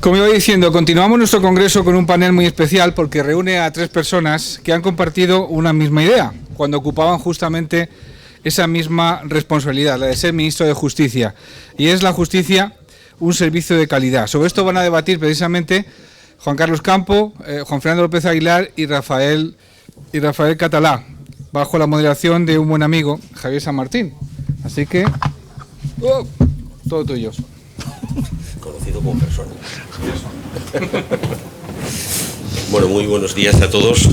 Como iba diciendo, continuamos nuestro congreso con un panel muy especial porque reúne a tres personas que han compartido una misma idea cuando ocupaban justamente esa misma responsabilidad, la de ser ministro de Justicia. Y es la justicia un servicio de calidad. Sobre esto van a debatir precisamente Juan Carlos Campo, Juan Fernando López Aguilar y Rafael Catalá, bajo la moderación de un buen amigo, Javier San Martín. Así que, todo tuyo. Conocido como persona. Bueno, muy buenos días a todos.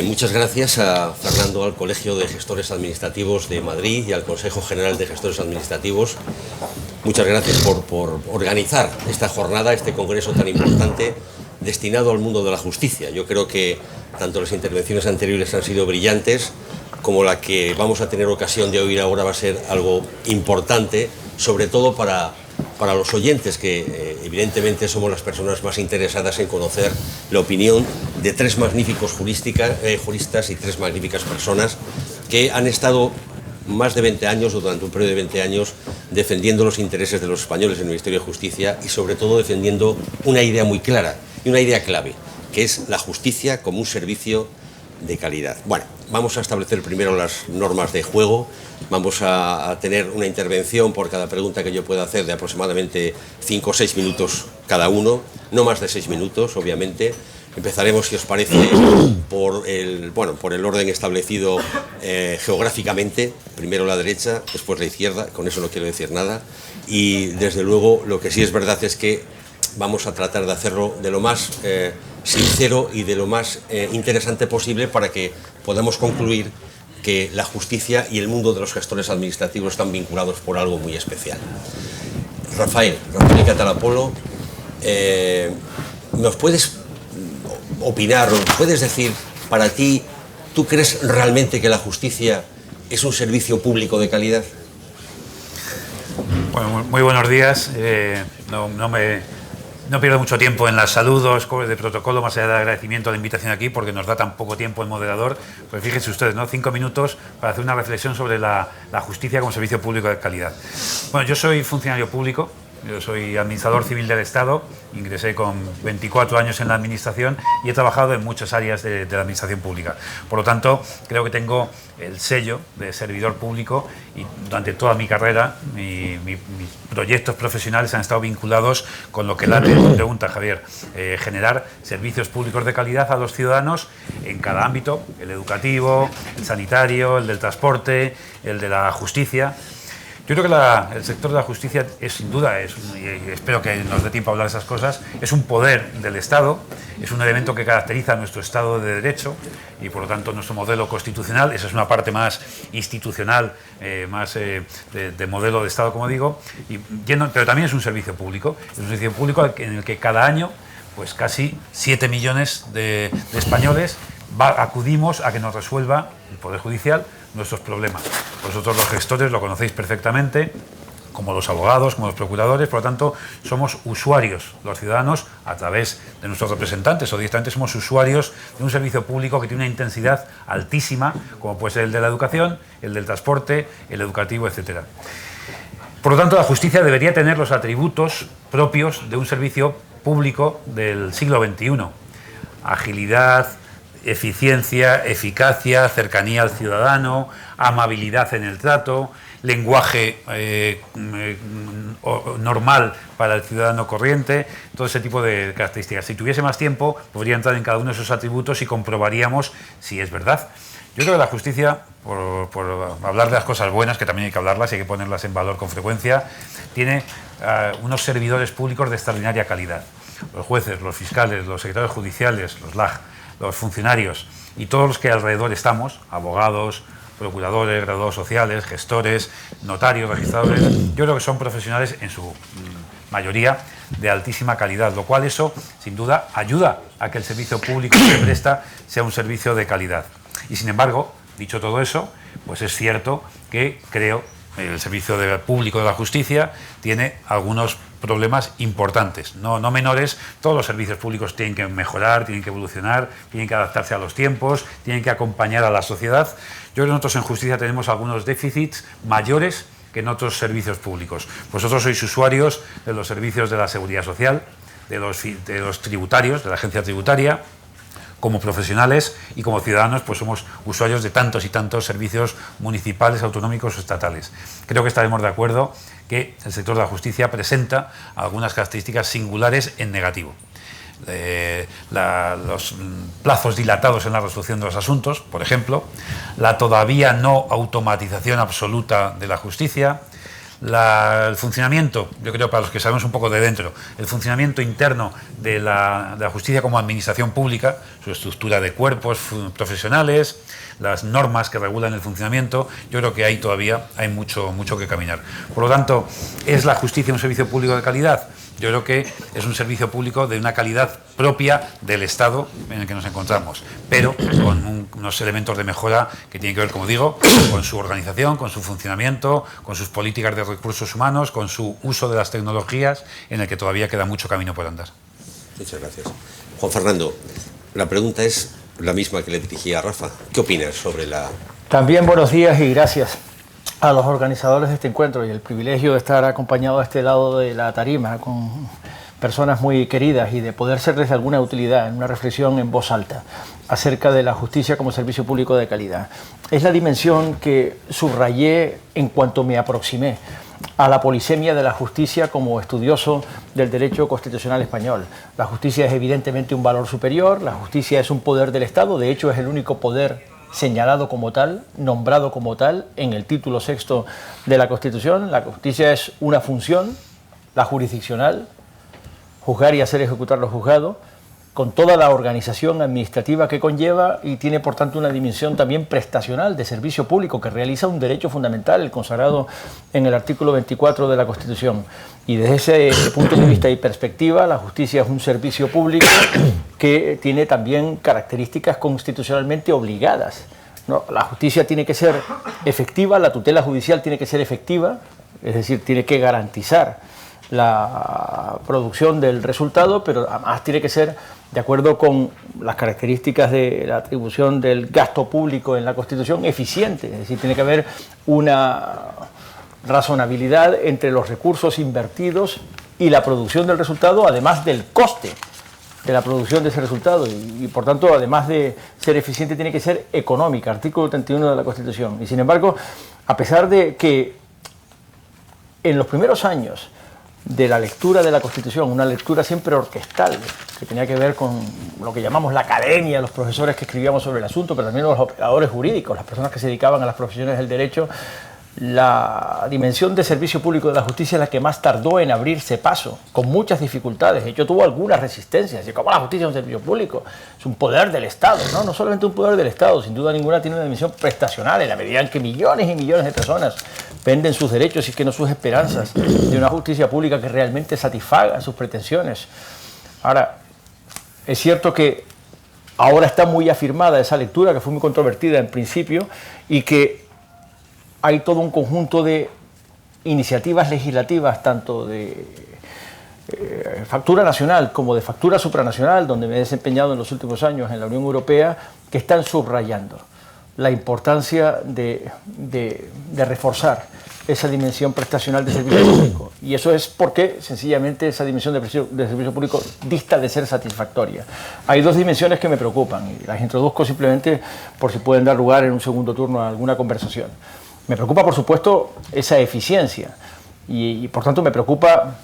Muchas gracias a Fernando, al Colegio de Gestores Administrativos de Madrid y al Consejo General de Gestores Administrativos. Muchas gracias por organizar esta jornada, este congreso tan importante destinado al mundo de la justicia. Yo creo que tanto las intervenciones anteriores han sido brillantes, como la que vamos a tener ocasión de oír ahora va a ser algo importante, sobre todo para los oyentes, que evidentemente somos las personas más interesadas en conocer la opinión de tres magníficos juristas y tres magníficas personas que han estado más de 20 años o durante un periodo de 20 años defendiendo los intereses de los españoles en el Ministerio de Justicia y sobre todo defendiendo una idea muy clara y una idea clave, que es la justicia como un servicio de calidad. Bueno, vamos a establecer primero las normas de juego. Vamos a tener una intervención por cada pregunta que yo pueda hacer de aproximadamente 5 o 6 minutos cada uno, no más de 6 minutos, obviamente. Empezaremos, si os parece, por el orden establecido geográficamente. Primero la derecha, después la izquierda, con eso no quiero decir nada. Y, desde luego, lo que sí es verdad es que vamos a tratar de hacerlo de lo más sincero y de lo más interesante posible para que podamos concluir que la justicia y el mundo de los gestores administrativos están vinculados por algo muy especial. Rafael Catalá Polo, ¿nos puedes opinar, nos puedes decir, para ti, ¿tú crees realmente que la justicia es un servicio público de calidad? Bueno, muy buenos días. No pierdo mucho tiempo en los saludos de protocolo, más allá del agradecimiento de la invitación aquí, porque nos da tan poco tiempo el moderador. Pues fíjense ustedes, ¿no? 5 minutos para hacer una reflexión sobre la justicia como servicio público de calidad. Bueno, yo soy funcionario público, yo soy administrador civil del Estado, ingresé con 24 años en la Administración y he trabajado en muchas áreas de la Administración pública. Por lo tanto, creo que tengo el sello de servidor público y durante toda mi carrera, mis proyectos profesionales han estado vinculados con lo que la pregunta, Javier, generar servicios públicos de calidad a los ciudadanos en cada ámbito, el educativo, el sanitario, el del transporte, el de la justicia. Yo creo que el sector de la justicia es, sin duda, y espero que nos dé tiempo a hablar de esas cosas, es un poder del Estado, es un elemento que caracteriza a nuestro Estado de Derecho y, por lo tanto, nuestro modelo constitucional. Esa es una parte más institucional, más de modelo de Estado, como digo, pero también es un servicio público. Es un servicio público en el que cada año, pues casi 7 millones de españoles acudimos a que nos resuelva el Poder Judicial nuestros problemas. Vosotros, los gestores, lo conocéis perfectamente, como los abogados, como los procuradores. Por lo tanto, somos usuarios, los ciudadanos, a través de nuestros representantes, o directamente somos usuarios de un servicio público que tiene una intensidad altísima, como puede ser el de la educación, el del transporte, el educativo, etcétera. Por lo tanto, la justicia debería tener los atributos propios de un servicio público del siglo XXI. Agilidad, eficiencia, eficacia, cercanía al ciudadano, amabilidad en el trato, lenguaje normal para el ciudadano corriente, todo ese tipo de características. Si tuviese más tiempo, podría entrar en cada uno de esos atributos y comprobaríamos si es verdad. Yo creo que la justicia, por hablar de las cosas buenas, que también hay que hablarlas y hay que ponerlas en valor con frecuencia, tiene unos servidores públicos de extraordinaria calidad. Los jueces, los fiscales, los secretarios judiciales, los LAG, los funcionarios y todos los que alrededor estamos, abogados, procuradores, graduados sociales, gestores, notarios, registradores, yo creo que son profesionales en su mayoría de altísima calidad, lo cual eso, sin duda, ayuda a que el servicio público que presta sea un servicio de calidad. Y, sin embargo, dicho todo eso, pues es cierto que creo el servicio público de la justicia tiene algunos problemas importantes, no menores. Todos los servicios públicos tienen que mejorar, tienen que evolucionar, tienen que adaptarse a los tiempos, tienen que acompañar a la sociedad. Yo creo que nosotros en justicia tenemos algunos déficits mayores que en otros servicios públicos. Vosotros sois usuarios de los servicios de la Seguridad Social, de los tributarios, de la agencia tributaria. Como profesionales y como ciudadanos, pues somos usuarios de tantos y tantos servicios municipales, autonómicos o estatales. Creo que estaremos de acuerdo que el sector de la justicia presenta algunas características singulares en negativo. Los plazos dilatados en la resolución de los asuntos, por ejemplo, la todavía no automatización absoluta de la justicia, el funcionamiento, yo creo para los que sabemos un poco de dentro, el funcionamiento interno de la justicia como administración pública, su estructura de cuerpos profesionales, las normas que regulan el funcionamiento, yo creo que ahí todavía hay mucho que caminar. Por lo tanto, ¿es la justicia un servicio público de calidad? Yo creo que es un servicio público de una calidad propia del Estado en el que nos encontramos, pero con unos elementos de mejora que tienen que ver, como digo, con su organización, con su funcionamiento, con sus políticas de recursos humanos, con su uso de las tecnologías, en el que todavía queda mucho camino por andar. Muchas gracias. Juan Fernando, la pregunta es la misma que le dirigí a Rafa. ¿Qué opinas sobre la...? También buenos días y gracias a los organizadores de este encuentro y el privilegio de estar acompañado a este lado de la tarima con personas muy queridas y de poder serles de alguna utilidad en una reflexión en voz alta acerca de la justicia como servicio público de calidad. Es la dimensión que subrayé en cuanto me aproximé a la polisemia de la justicia como estudioso del derecho constitucional español. La justicia es evidentemente un valor superior, la justicia es un poder del Estado, de hecho es el único poder señalado como tal, nombrado como tal en el título sexto de la Constitución. La justicia es una función, la jurisdiccional, juzgar y hacer ejecutar lo juzgado, con toda la organización administrativa que conlleva y tiene por tanto una dimensión también prestacional de servicio público que realiza un derecho fundamental, el consagrado en el artículo 24 de la Constitución. Y desde ese punto de vista y perspectiva, la justicia es un servicio público que tiene también características constitucionalmente obligadas, ¿no? La justicia tiene que ser efectiva, la tutela judicial tiene que ser efectiva, es decir, tiene que garantizar la producción del resultado, pero además tiene que ser de acuerdo con las características de la atribución del gasto público en la Constitución, eficiente, es decir, tiene que haber una razonabilidad entre los recursos invertidos y la producción del resultado, además del coste de la producción de ese resultado y por tanto, además de ser eficiente, tiene que ser económica, artículo 31 de la Constitución. Y sin embargo, a pesar de que en los primeros años de la lectura de la Constitución, una lectura siempre orquestal, que tenía que ver con lo que llamamos la academia, los profesores que escribíamos sobre el asunto, pero también los operadores jurídicos, las personas que se dedicaban a las profesiones del derecho, la dimensión de servicio público de la justicia es la que más tardó en abrirse paso, con muchas dificultades. De hecho, tuvo algunas resistencias. ¿Y cómo la justicia es un servicio público? Es un poder del Estado, ¿no? No solamente un poder del Estado, sin duda ninguna tiene una dimensión prestacional, en la medida en que millones y millones de personas venden sus derechos y que no sus esperanzas de una justicia pública que realmente satisfaga sus pretensiones. Ahora, es cierto que ahora está muy afirmada esa lectura, que fue muy controvertida en principio, y que hay todo un conjunto de iniciativas legislativas, tanto de factura nacional como de factura supranacional, donde me he desempeñado en los últimos años en la Unión Europea, que están subrayando la importancia de reforzar esa dimensión prestacional de servicio público. Y eso es porque, sencillamente, esa dimensión de servicio público dista de ser satisfactoria. Hay dos dimensiones que me preocupan y las introduzco simplemente por si pueden dar lugar en un segundo turno a alguna conversación. Me preocupa, por supuesto, esa eficiencia y por tanto me preocupa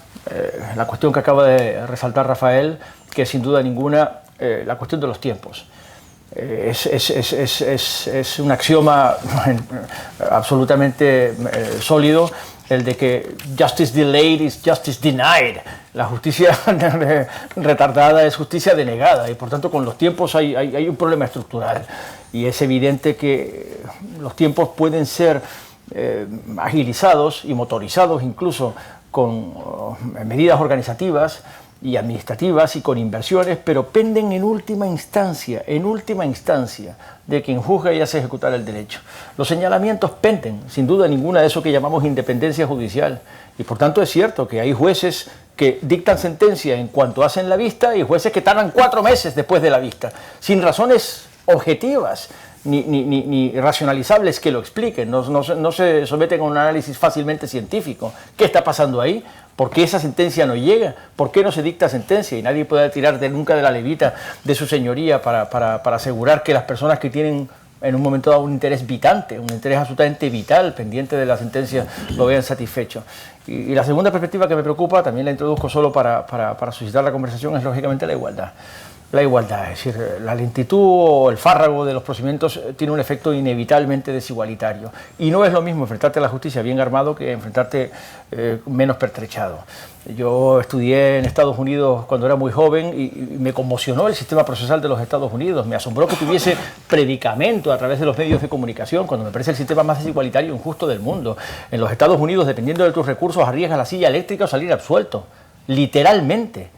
la cuestión que acaba de resaltar Rafael, que es sin duda ninguna la cuestión de los tiempos. Es un axioma absolutamente sólido el de que justice delayed is justice denied. La justicia retardada es justicia denegada y por tanto con los tiempos hay un problema estructural y es evidente que los tiempos pueden ser agilizados y motorizados incluso con medidas organizativas y administrativas y con inversiones, pero penden en última instancia de quien juzga y hace ejecutar el derecho. Los señalamientos penden, sin duda ninguna, de eso que llamamos independencia judicial. Y por tanto es cierto que hay jueces que dictan sentencia en cuanto hacen la vista y jueces que tardan 4 meses después de la vista, sin razones objetivas ni racionalizables que lo expliquen, no se someten a un análisis fácilmente científico. ¿Qué está pasando ahí? ¿Por qué esa sentencia no llega? ¿Por qué no se dicta sentencia? Y nadie puede tirar nunca de la levita de su señoría para asegurar que las personas que tienen en un momento dado un interés vitante, un interés absolutamente vital, pendiente de la sentencia, lo vean satisfecho. Y la segunda perspectiva que me preocupa, también la introduzco solo para suscitar la conversación, es lógicamente la igualdad. La igualdad, es decir, la lentitud o el fárrago de los procedimientos tiene un efecto inevitablemente desigualitario. Y no es lo mismo enfrentarte a la justicia bien armado que enfrentarte menos pertrechado. Yo estudié en Estados Unidos cuando era muy joven y me conmocionó el sistema procesal de los Estados Unidos. Me asombró que tuviese predicamento a través de los medios de comunicación, cuando me parece el sistema más desigualitario e injusto del mundo. En los Estados Unidos, dependiendo de tus recursos, arriesgas la silla eléctrica o salir absuelto. Literalmente.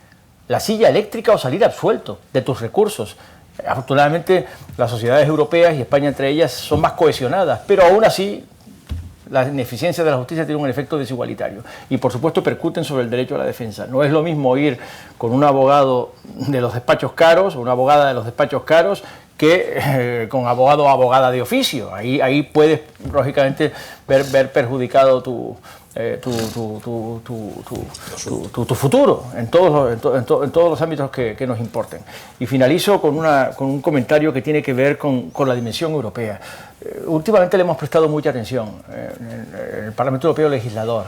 La silla eléctrica o salir absuelto de tus recursos. Afortunadamente, las sociedades europeas y España entre ellas son más cohesionadas, pero aún así la ineficiencia de la justicia tiene un efecto desigualitario y por supuesto percuten sobre el derecho a la defensa. No es lo mismo ir con un abogado de los despachos caros o una abogada de los despachos caros que con abogado o abogada de oficio. Ahí puedes lógicamente ver perjudicado tu futuro en todos los ámbitos que nos importen. Y finalizo con un comentario que tiene que ver con la dimensión europea. Últimamente le hemos prestado mucha atención en el Parlamento Europeo legislador.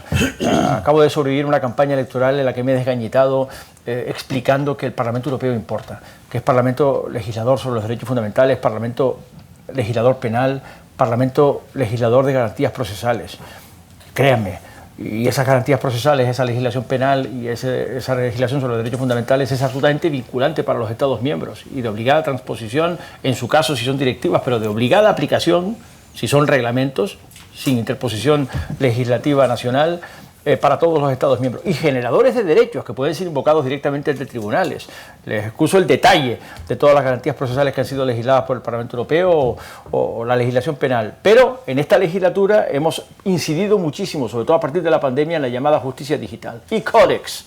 Acabo de sobrevivir una campaña electoral en la que me he desgañitado explicando que el Parlamento Europeo importa, que es Parlamento legislador sobre los derechos fundamentales, Parlamento legislador penal, Parlamento legislador de garantías procesales. Créanme, y esas garantías procesales, esa legislación penal y esa legislación sobre los derechos fundamentales es absolutamente vinculante para los Estados miembros y de obligada transposición, en su caso si son directivas, pero de obligada aplicación si son reglamentos, sin interposición legislativa nacional, para todos los Estados miembros, y generadores de derechos que pueden ser invocados directamente ante tribunales. Les excuso el detalle de todas las garantías procesales que han sido legisladas por el Parlamento Europeo o la legislación penal, pero en esta legislatura hemos incidido muchísimo, sobre todo a partir de la pandemia, en la llamada justicia digital. E-Codex,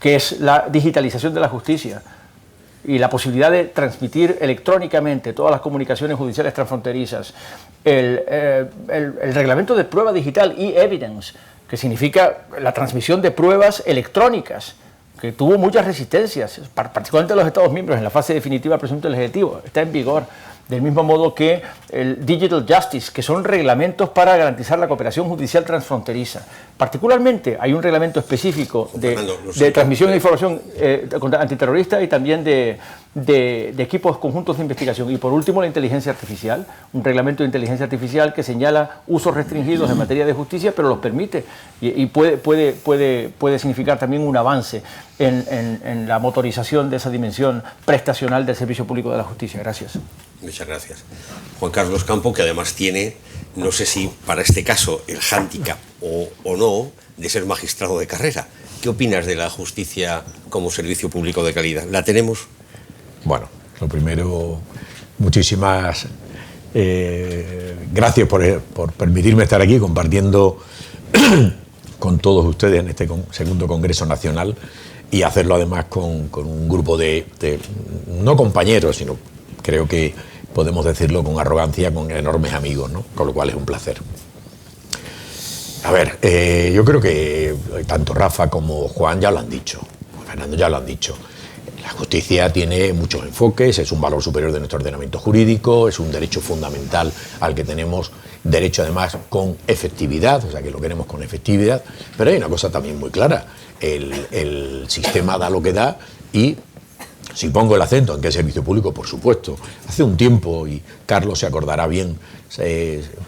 que es la digitalización de la justicia y la posibilidad de transmitir electrónicamente todas las comunicaciones judiciales transfronterizas, el reglamento de prueba digital, e-Evidence, que significa la transmisión de pruebas electrónicas, que tuvo muchas resistencias, particularmente en los Estados miembros, en la fase definitiva del presunto legislativo, está en vigor. Del mismo modo que el Digital Justice, que son reglamentos para garantizar la cooperación judicial transfronteriza. Particularmente hay un reglamento específico de transmisión de información antiterrorista y también de equipos conjuntos de investigación. Y por último, la inteligencia artificial, un reglamento de inteligencia artificial que señala usos restringidos en materia de justicia, pero los permite y puede significar también un avance en la motorización de esa dimensión prestacional del servicio público de la justicia. Gracias. Muchas gracias. Juan Carlos Campo, que además tiene, no sé si para este caso, el hándicap o no, de ser magistrado de carrera. ¿Qué opinas de la justicia como servicio público de calidad? ¿La tenemos? Bueno, lo primero, muchísimas gracias por permitirme estar aquí compartiendo con todos ustedes en este segundo Congreso Nacional y hacerlo además con un grupo de no compañeros, sino creo que podemos decirlo con arrogancia, con enormes amigos, ¿no? Con lo cual es un placer. A ver, yo creo que tanto Rafa como Juan ya lo han dicho, Fernando ya lo han dicho. La justicia tiene muchos enfoques, es un valor superior de nuestro ordenamiento jurídico, es un derecho fundamental al que tenemos derecho además con efectividad, o sea que lo queremos con efectividad, pero hay una cosa también muy clara, el sistema da lo que da y si pongo el acento en que es servicio público, por supuesto. Hace un tiempo, y Carlos se acordará bien,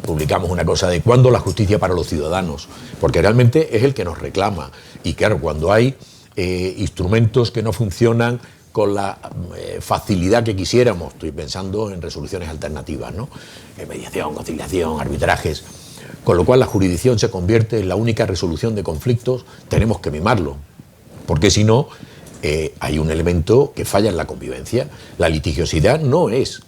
publicamos una cosa de cuándo la justicia para los ciudadanos, porque realmente es el que nos reclama. Y claro, cuando hay instrumentos que no funcionan con la facilidad que quisiéramos, estoy pensando en resoluciones alternativas, ¿no? Mediación, conciliación, arbitrajes, con lo cual la jurisdicción se convierte en la única resolución de conflictos, tenemos que mimarlo, porque si no, hay un elemento que falla en la convivencia. La litigiosidad no es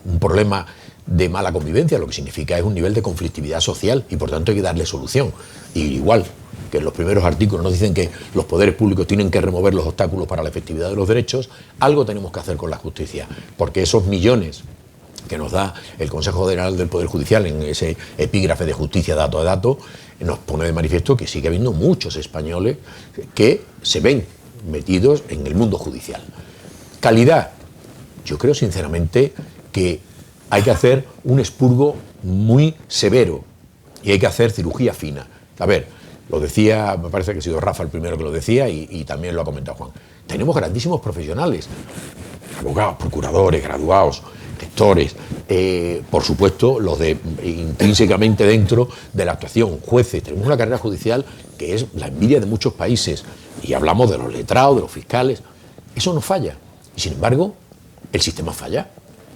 un problema de mala convivencia, lo que significa es un nivel de conflictividad social y por tanto hay que darle solución. Y igual que en los primeros artículos nos dicen que los poderes públicos tienen que remover los obstáculos para la efectividad de los derechos, algo tenemos que hacer con la justicia, porque esos millones que nos da el Consejo General del Poder Judicial en ese epígrafe de justicia dato a dato, nos pone de manifiesto que sigue habiendo muchos españoles que se ven metidos en el mundo judicial. Calidad. Yo creo sinceramente que hay que hacer un expurgo muy severo y hay que hacer cirugía fina. A ver, lo decía, me parece que ha sido Rafa el primero que lo decía y también lo ha comentado Juan. Tenemos grandísimos profesionales, abogados, procuradores, graduados, gestores, por supuesto los de intrínsecamente dentro de la actuación, jueces. Tenemos una carrera judicial que es la envidia de muchos países y hablamos de los letrados, de los fiscales. Eso no falla y sin embargo el sistema falla.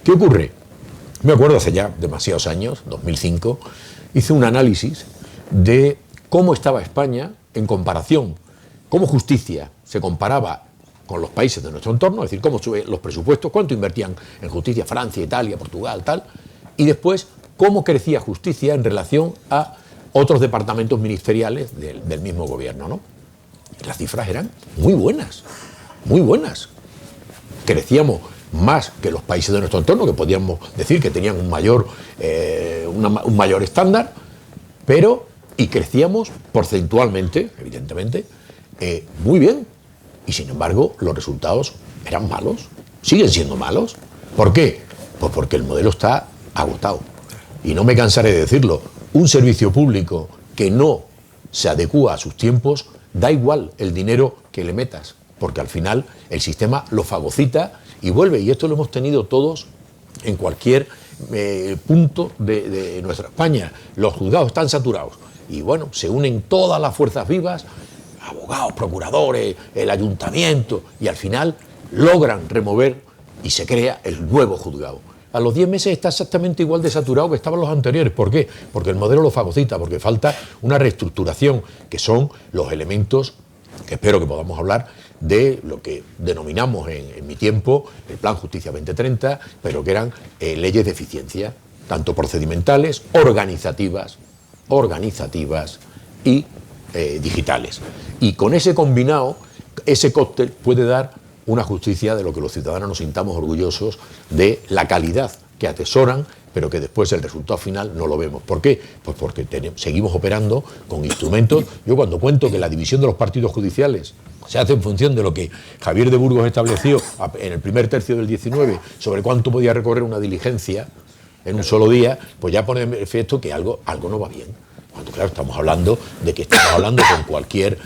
¿Qué ocurre? Me acuerdo hace ya demasiados años, 2005, hice un análisis de cómo estaba España en comparación, cómo justicia se comparaba con los países de nuestro entorno, es decir, cómo suben los presupuestos, cuánto invertían en justicia Francia, Italia, Portugal, tal, y después cómo crecía justicia en relación a otros departamentos ministeriales del mismo gobierno, ¿no? Las cifras eran muy buenas, muy buenas. Crecíamos más que los países de nuestro entorno, que podíamos decir que tenían un mayor estándar, y crecíamos porcentualmente, evidentemente, muy bien. Y sin embargo, los resultados eran malos, siguen siendo malos. ¿Por qué? Pues porque el modelo está agotado. Y no me cansaré de decirlo, un servicio público que no se adecúa a sus tiempos, da igual el dinero que le metas, porque al final el sistema lo fagocita y vuelve. Y esto lo hemos tenido todos en cualquier punto de nuestra España. Los juzgados están saturados. Y bueno, se unen todas las fuerzas vivas, abogados, procuradores, el ayuntamiento, y al final logran remover y se crea el nuevo juzgado. A los 10 meses está exactamente igual de saturado que estaban los anteriores. ¿Por qué? Porque el modelo lo fagocita, porque falta una reestructuración, que son los elementos que espero que podamos hablar de lo que denominamos en mi tiempo el Plan Justicia 2030, pero que eran leyes de eficiencia, tanto procedimentales, organizativas y digitales. Y con ese combinado, ese cóctel puede dar una justicia de lo que los ciudadanos nos sintamos orgullosos de la calidad que atesoran, pero que después el resultado final no lo vemos. ¿Por qué? Pues porque seguimos operando con instrumentos. Yo cuando cuento que la división de los partidos judiciales se hace en función de lo que Javier de Burgos estableció en el primer tercio del 19 sobre cuánto podía recorrer una diligencia en un solo día, pues ya pone en efecto que algo no va bien. Cuando, claro, estamos hablando de que estamos hablando con cualquier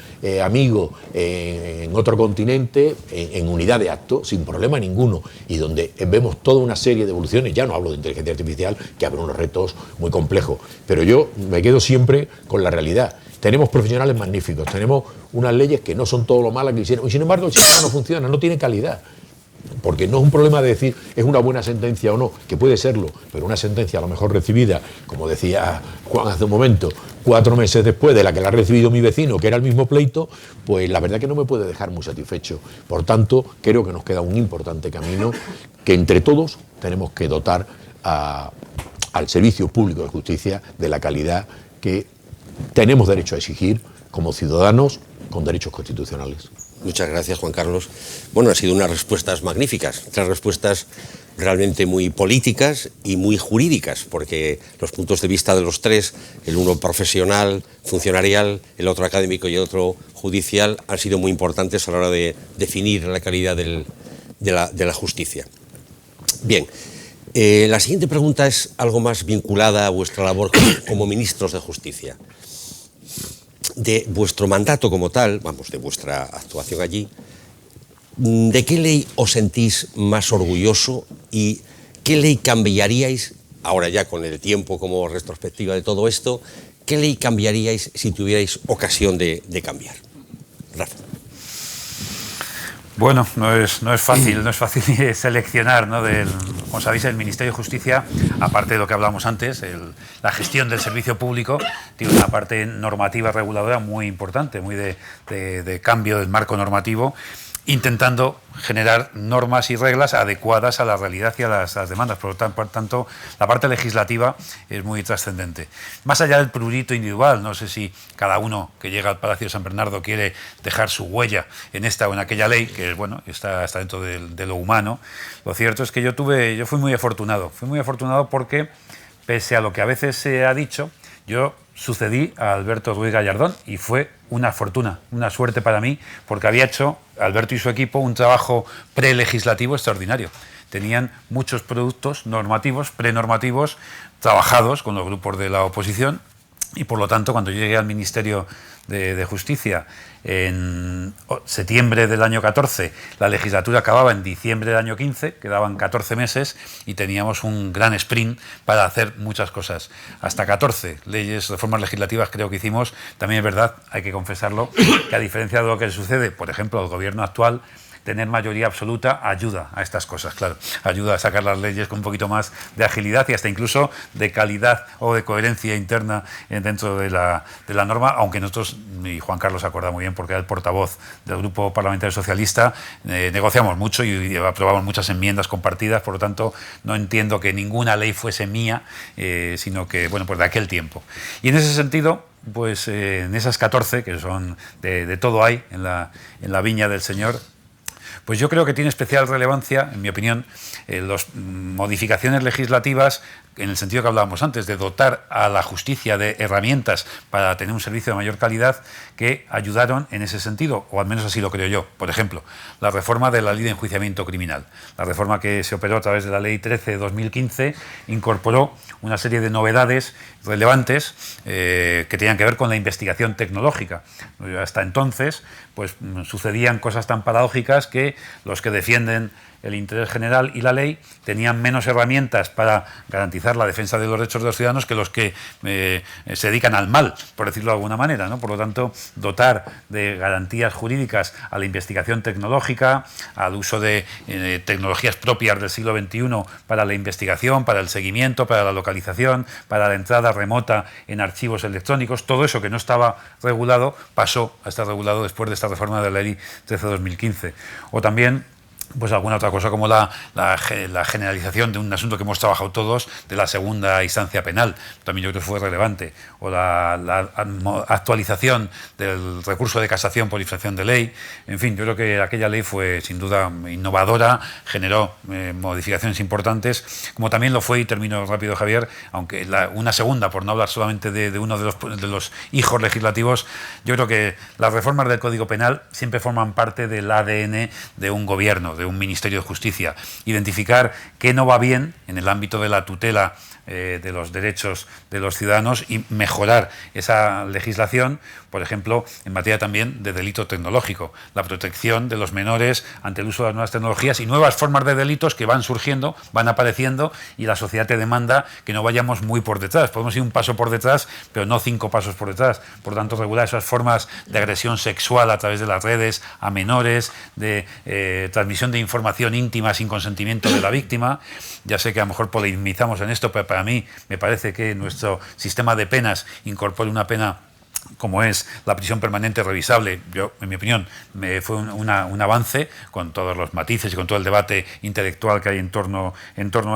amigo en otro continente, en unidad de acto, sin problema ninguno, y donde vemos toda una serie de evoluciones. Ya no hablo de inteligencia artificial, que abre unos retos muy complejos, pero yo me quedo siempre con la realidad. Tenemos profesionales magníficos, tenemos unas leyes que no son todo lo malas que hicieron, y sin embargo el sistema no funciona, no tiene calidad. Porque no es un problema de decir es una buena sentencia o no, que puede serlo, pero una sentencia a lo mejor recibida, como decía Juan hace un momento, 4 meses después de la que la ha recibido mi vecino, que era el mismo pleito, pues la verdad que no me puede dejar muy satisfecho. Por tanto, creo que nos queda un importante camino que entre todos tenemos que dotar al servicio público de justicia de la calidad que tenemos derecho a exigir como ciudadanos con derechos constitucionales. Muchas gracias, Juan Carlos. Bueno, han sido unas respuestas magníficas, 3 respuestas realmente muy políticas y muy jurídicas, porque los puntos de vista de los 3, el uno profesional, funcionarial, el otro académico y el otro judicial, han sido muy importantes a la hora de definir la calidad de la justicia. Bien, la siguiente pregunta es algo más vinculada a vuestra labor como ministros de Justicia. De vuestro mandato como tal, vamos, de vuestra actuación allí, ¿de qué ley os sentís más orgulloso y qué ley cambiaríais, ahora ya con el tiempo como retrospectiva de todo esto, qué ley cambiaríais si tuvierais ocasión de cambiar? Rafa. Bueno, no es fácil seleccionar, ¿no? Como sabéis, el Ministerio de Justicia, aparte de lo que hablamos antes, la gestión del servicio público, tiene una parte normativa reguladora muy importante, muy de cambio del marco normativo. intentando generar normas y reglas adecuadas a la realidad y a las demandas. Por tanto, la parte legislativa es muy trascendente. Más allá del prurito individual, no sé si cada uno que llega al Palacio de San Bernardo quiere dejar su huella en esta o en aquella ley, que bueno, está dentro de lo humano. Lo cierto es que yo fui muy afortunado. Fui muy afortunado porque, pese a lo que a veces se ha dicho, yo sucedí a Alberto Ruiz Gallardón y fue una fortuna, una suerte para mí, porque había hecho Alberto y su equipo un trabajo prelegislativo extraordinario. Tenían muchos productos normativos, prenormativos, trabajados con los grupos de la oposición, y por lo tanto, cuando yo llegué al Ministerio de Justicia en septiembre del año 14, la legislatura acababa en diciembre del año 15, quedaban 14 meses y teníamos un gran sprint para hacer muchas cosas. Hasta 14 leyes, reformas legislativas creo que hicimos. También es verdad, hay que confesarlo, que a diferencia de lo que sucede, por ejemplo, al gobierno actual, tener mayoría absoluta ayuda a estas cosas, claro. Ayuda a sacar las leyes con un poquito más de agilidad y hasta incluso de calidad o de coherencia interna dentro de la norma, aunque nosotros, y Juan Carlos se acuerda muy bien porque era el portavoz del Grupo Parlamentario Socialista, negociamos mucho y aprobamos muchas enmiendas compartidas, por lo tanto no entiendo que ninguna ley fuese mía, sino que, bueno, pues de aquel tiempo. Y en ese sentido, pues en esas 14, que son de todo hay en la viña del Señor, pues yo creo que tiene especial relevancia, en mi opinión, las modificaciones legislativas, en el sentido que hablábamos antes, de dotar a la justicia de herramientas para tener un servicio de mayor calidad, que ayudaron en ese sentido, o al menos así lo creo yo. Por ejemplo, la reforma de la Ley de Enjuiciamiento Criminal. La reforma que se operó a través de la Ley 13 de 2015 incorporó una serie de novedades relevantes que tenían que ver con la investigación tecnológica. Hasta entonces, pues sucedían cosas tan paradójicas que los que defienden el interés general y la ley tenían menos herramientas para garantizar la defensa de los derechos de los ciudadanos que los que se dedican al mal, por decirlo de alguna manera, ¿no? Por lo tanto, dotar de garantías jurídicas a la investigación tecnológica, al uso de tecnologías propias del siglo XXI para la investigación, para el seguimiento, para la localización, para la entrada remota en archivos electrónicos, todo eso que no estaba regulado pasó a estar regulado después de esta reforma de la Ley 13/2015. O también, pues alguna otra cosa como la generalización de un asunto que hemos trabajado todos, de la segunda instancia penal, también yo creo que fue relevante, o la actualización del recurso de casación por infracción de ley. En fin, yo creo que aquella ley fue sin duda innovadora, generó modificaciones importantes, como también lo fue, y termino rápido, Javier, aunque una segunda, por no hablar solamente de uno de los hijos legislativos, yo creo que las reformas del Código Penal siempre forman parte del ADN de un gobierno, de un Ministerio de Justicia. Identificar qué no va bien en el ámbito de la tutela de los derechos de los ciudadanos y mejorar esa legislación, por ejemplo, en materia también de delito tecnológico, la protección de los menores ante el uso de las nuevas tecnologías y nuevas formas de delitos que van surgiendo, van apareciendo, y la sociedad te demanda que no vayamos muy por detrás. Podemos ir un paso por detrás, pero no 5 pasos por detrás. Por tanto, regular esas formas de agresión sexual a través de las redes a menores, de transmisión de información íntima sin consentimiento de la víctima. Ya sé que a lo mejor polemizamos en esto, pero para mí me parece que nuestro sistema de penas incorpora una pena como es la prisión permanente revisable. Yo, en mi opinión, fue un avance, con todos los matices y con todo el debate intelectual que hay en torno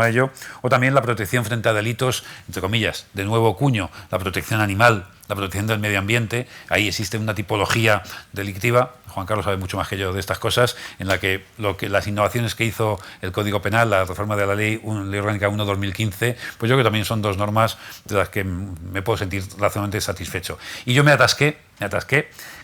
a ello. O también la protección frente a delitos, entre comillas, de nuevo cuño, la protección animal, la protección del medio ambiente. Ahí existe una tipología delictiva, Juan Carlos sabe mucho más que yo de estas cosas, en la que las innovaciones que hizo el Código Penal, la reforma de la Ley Orgánica 1/2015, pues yo creo que también son 2 normas de las que me puedo sentir razonablemente satisfecho. Y yo me atasqué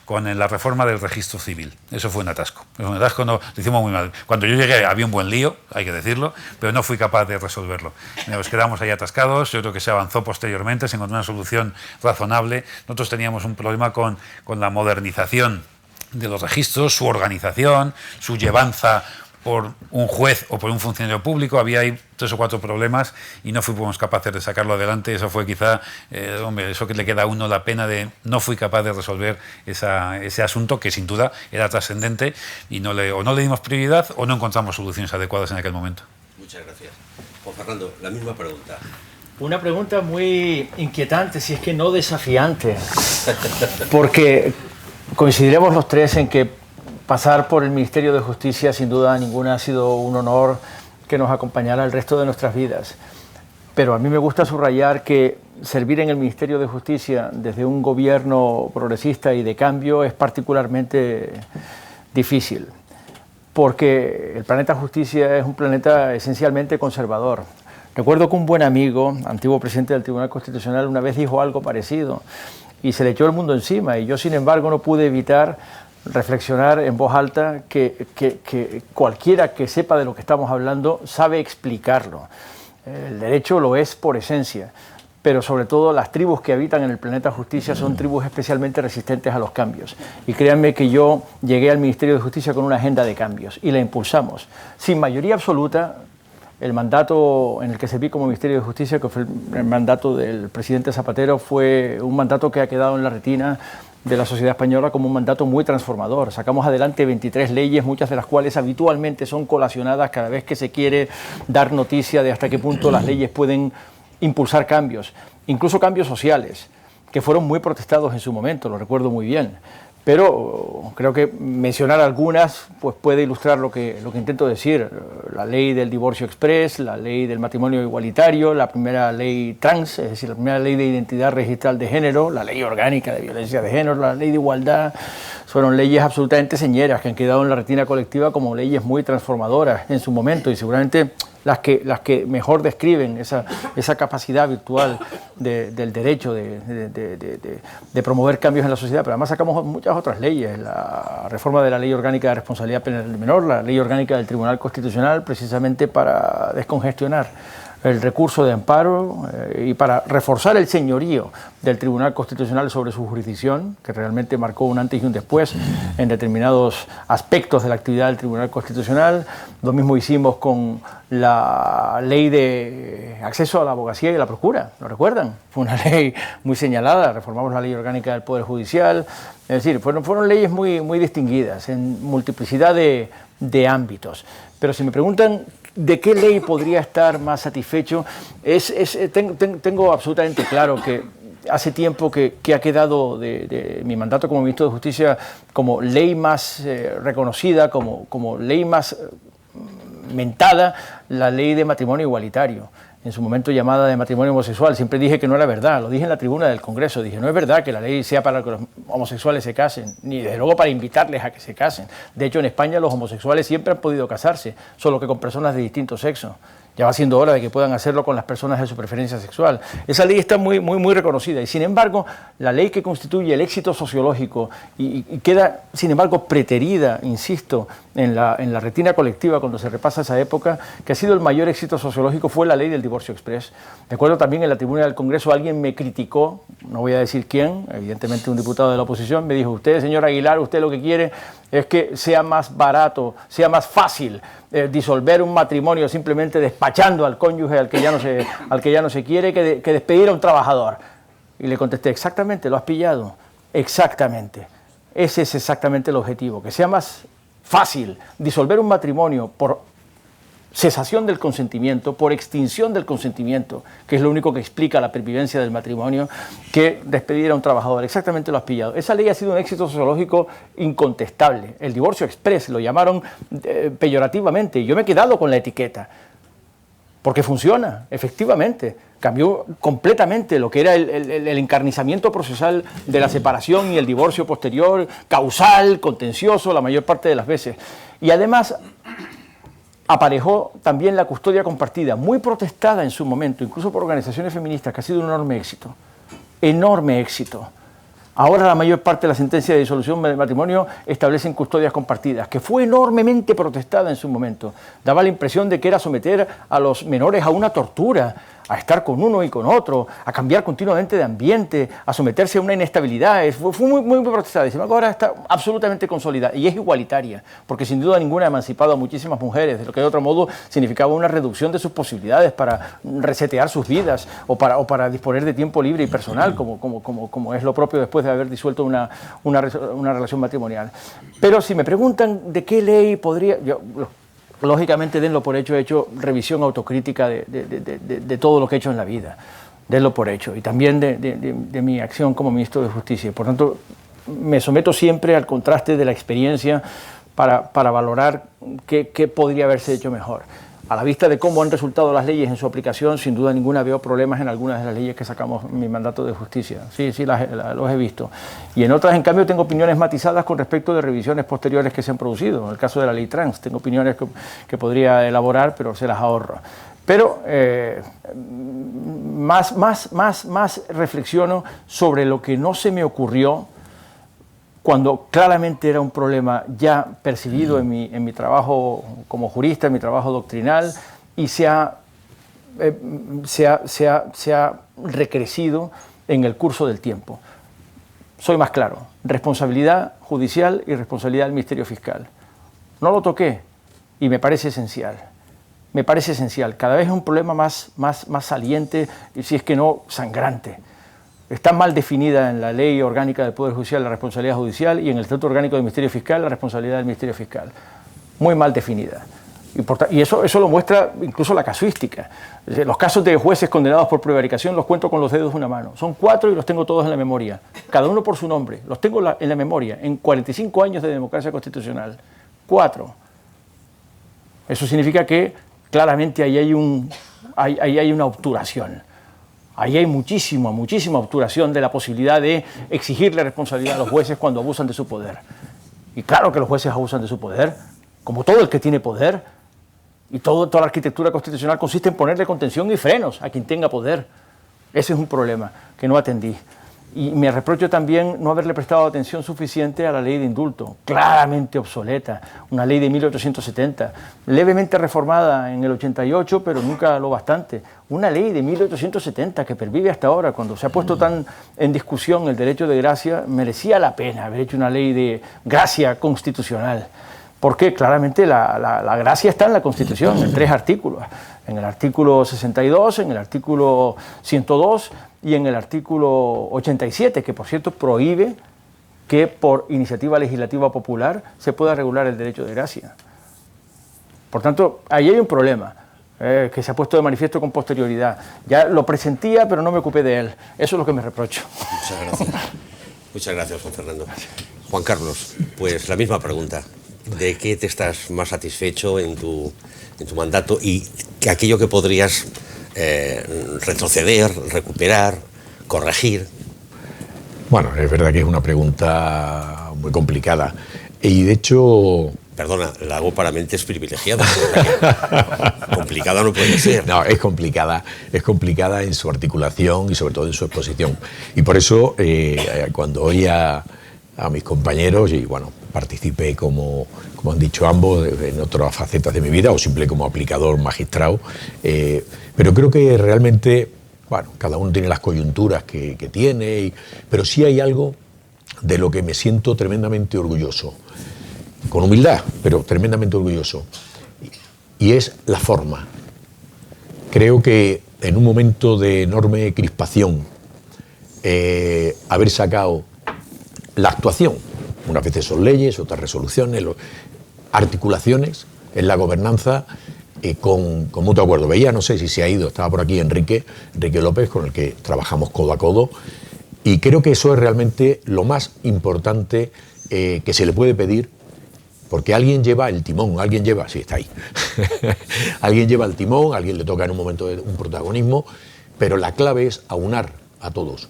con la reforma del registro civil. Eso fue un atasco. No, lo hicimos muy mal. Cuando yo llegué había un buen lío, hay que decirlo, pero no fui capaz de resolverlo. Nos quedamos ahí atascados. Yo creo que se avanzó posteriormente, se encontró una solución razonable. Nosotros teníamos un problema con la modernización de los registros, su organización, su llevanza por un juez o por un funcionario público. Había ahí 3 o 4 problemas y no fuimos capaces de sacarlo adelante. Eso fue quizá, eso que le queda a uno la pena de no fui capaz de resolver ese asunto, que sin duda era trascendente, y no le dimos prioridad o no encontramos soluciones adecuadas en aquel momento. Muchas gracias. Juan Fernando, la misma pregunta. Una pregunta muy inquietante, si es que no desafiante, porque coincidiremos los tres en que Pasar por el Ministerio de Justicia, sin duda ninguna, ha sido un honor que nos acompañara el resto de nuestras vidas. Pero a mí me gusta subrayar que servir en el Ministerio de Justicia desde un gobierno progresista y de cambio es particularmente difícil, porque el planeta Justicia es un planeta esencialmente conservador. Recuerdo que un buen amigo, antiguo presidente del Tribunal Constitucional, una vez dijo algo parecido y se le echó el mundo encima, y yo, sin embargo, no pude evitar reflexionar en voz alta que cualquiera que sepa de lo que estamos hablando sabe explicarlo. El derecho lo es por esencia, pero sobre todo las tribus que habitan en el planeta Justicia son tribus especialmente resistentes a los cambios. Y créanme que yo llegué al Ministerio de Justicia con una agenda de cambios y la impulsamos. Sin mayoría absoluta, el mandato en el que serví como Ministerio de Justicia, que fue el mandato del presidente Zapatero, fue un mandato que ha quedado en la retina de la sociedad española como un mandato muy transformador. Sacamos adelante 23 leyes, muchas de las cuales habitualmente son colacionadas cada vez que se quiere dar noticia de hasta qué punto las leyes pueden impulsar cambios, incluso cambios sociales, que fueron muy protestados en su momento, lo recuerdo muy bien. Pero creo que mencionar algunas pues puede ilustrar lo que intento decir. La ley del divorcio exprés, la ley del matrimonio igualitario, la primera ley trans, es decir, la primera ley de identidad registral de género, la ley orgánica de violencia de género, la ley de igualdad. Fueron leyes absolutamente señeras que han quedado en la retina colectiva como leyes muy transformadoras en su momento, y seguramente las que mejor describen esa capacidad virtual del derecho de promover cambios en la sociedad. Pero además sacamos muchas otras leyes: la reforma de la Ley Orgánica de Responsabilidad Penal del Menor, la Ley Orgánica del Tribunal Constitucional, precisamente para descongestionar el recurso de amparo y para reforzar el señorío del Tribunal Constitucional sobre su jurisdicción, que realmente marcó un antes y un después en determinados aspectos de la actividad del Tribunal Constitucional. Lo mismo hicimos con la ley de acceso a la abogacía y a la procura, ¿lo recuerdan? Fue una ley muy señalada. Reformamos la Ley Orgánica del Poder Judicial. Es decir, fueron leyes muy distinguidas en multiplicidad de ámbitos. Pero si me preguntan ¿de qué ley podría estar más satisfecho? Tengo absolutamente claro que hace tiempo que ha quedado de mi mandato como ministro de Justicia como ley más reconocida, como ley más mentada, la ley de matrimonio igualitario, en su momento llamada de matrimonio homosexual. Siempre dije que no era verdad, lo dije en la tribuna del Congreso, dije, no es verdad que la ley sea para que los homosexuales se casen, ni desde luego para invitarles a que se casen. De hecho, en España los homosexuales siempre han podido casarse, solo que con personas de distinto sexo. Ya va siendo hora de que puedan hacerlo con las personas de su preferencia sexual. Esa ley está muy reconocida, y sin embargo, la ley que constituye el éxito sociológico y queda, sin embargo, preterida, insisto, en la retina colectiva cuando se repasa esa época, que ha sido el mayor éxito sociológico, fue la ley del divorcio exprés. Recuerdo también en la tribuna del Congreso alguien me criticó, no voy a decir quién, evidentemente un diputado de la oposición, me dijo, usted, señor Aguilar, usted lo que quiere es que sea más barato, sea más fácil disolver un matrimonio simplemente despachando al cónyuge al que ya no se quiere, que despedir a un trabajador. Y le contesté, exactamente, lo has pillado, exactamente. Ese es exactamente el objetivo, que sea más fácil disolver un matrimonio por cesación del consentimiento, por extinción del consentimiento, que es lo único que explica la pervivencia del matrimonio, que despedir a un trabajador. Exactamente lo has pillado. Esa ley ha sido un éxito sociológico incontestable. El divorcio exprés lo llamaron peyorativamente, y yo me he quedado con la etiqueta, porque funciona, efectivamente. Cambió completamente lo que era el encarnizamiento procesal de la separación y el divorcio posterior, causal, contencioso, la mayor parte de las veces. Y además aparejó también la custodia compartida, muy protestada en su momento, incluso por organizaciones feministas, que ha sido un enorme éxito. Enorme éxito. Ahora la mayor parte de la sentencia de disolución del matrimonio establecen custodias compartidas, que fue enormemente protestada en su momento. Daba la impresión de que era someter a los menores a una tortura, a estar con uno y con otro, a cambiar continuamente de ambiente, a someterse a una inestabilidad. Fue muy protestada. Y sin embargo, ahora está absolutamente consolidada y es igualitaria, porque sin duda ninguna ha emancipado a muchísimas mujeres, de lo que de otro modo significaba una reducción de sus posibilidades para resetear sus vidas o para disponer de tiempo libre y personal, como es lo propio después de haber disuelto una relación matrimonial. Pero si me preguntan de qué ley podría... Lógicamente, denlo por hecho, he hecho revisión autocrítica de todo lo que he hecho en la vida, denlo por hecho, y también de mi acción como ministro de Justicia. Por tanto, me someto siempre al contraste de la experiencia para valorar qué podría haberse hecho mejor. A la vista de cómo han resultado las leyes en su aplicación, sin duda ninguna veo problemas en algunas de las leyes que sacamos en mi mandato de justicia. Sí, los he visto. Y en otras, en cambio, tengo opiniones matizadas con respecto de revisiones posteriores que se han producido. En el caso de la ley trans, tengo opiniones que podría elaborar, pero se las ahorro. Pero más reflexiono sobre lo que no se me ocurrió cuando claramente era un problema ya percibido en mi trabajo como jurista, en mi trabajo doctrinal, y se ha recrecido en el curso del tiempo. Soy más claro, responsabilidad judicial y responsabilidad del Ministerio Fiscal. No lo toqué y me parece esencial. Me parece esencial. Cada vez es un problema más saliente, y si es que no sangrante. Está mal definida en la Ley Orgánica del Poder Judicial la responsabilidad judicial y en el Estatuto Orgánico del Ministerio Fiscal la responsabilidad del Ministerio Fiscal. Muy mal definida. Y eso lo muestra incluso la casuística. Los casos de jueces condenados por prevaricación los cuento con los dedos de una mano. Son 4 y los tengo todos en la memoria. Cada uno por su nombre. Los tengo en la memoria en 45 años de democracia constitucional. 4. Eso significa que claramente ahí hay una obturación. Ahí hay muchísima obturación de la posibilidad de exigirle responsabilidad a los jueces cuando abusan de su poder. Y claro que los jueces abusan de su poder, como todo el que tiene poder, y toda la arquitectura constitucional consiste en ponerle contención y frenos a quien tenga poder. Ese es un problema que no atendí. Y me reprocho también no haberle prestado atención suficiente a la ley de indulto, claramente obsoleta, una ley de 1870, levemente reformada en el 88, pero nunca lo bastante. Una ley de 1870 que pervive hasta ahora, cuando se ha puesto tan en discusión el derecho de gracia, merecía la pena haber hecho una ley de gracia constitucional. Porque claramente la gracia está en la Constitución, en 3 artículos. En el artículo 62, en el artículo 102 y en el artículo 87, que por cierto prohíbe que por iniciativa legislativa popular se pueda regular el derecho de gracia. Por tanto, ahí hay un problema que se ha puesto de manifiesto con posterioridad. Ya lo presentía, pero no me ocupé de él. Eso es lo que me reprocho. Muchas gracias. Muchas gracias, Juan Fernando. Juan Carlos, pues la misma pregunta. ¿De qué te estás más satisfecho en tu mandato y aquello que podrías retroceder, recuperar, corregir? Bueno, es verdad que es una pregunta muy complicada y de hecho... Perdona, la hago para mentes privilegiadas. Complicada no puede ser. No, es complicada en su articulación y sobre todo en su exposición. Y por eso, cuando oí a mis compañeros, y bueno, participé como han dicho ambos, en otras facetas de mi vida, o simple como aplicador magistrado, pero creo que realmente, bueno, cada uno tiene las coyunturas que tiene, pero sí hay algo de lo que me siento tremendamente orgulloso, con humildad, pero tremendamente orgulloso, y es la forma. Creo que en un momento de enorme crispación, haber sacado la actuación, unas veces son leyes, otras resoluciones, articulaciones en la gobernanza con mutuo acuerdo. Veía, no sé si se ha ido, estaba por aquí Enrique López, con el que trabajamos codo a codo, y creo que eso es realmente lo más importante que se le puede pedir, porque alguien lleva el timón, sí, está ahí, alguien lleva el timón, a alguien le toca en un momento un protagonismo, pero la clave es aunar a todos.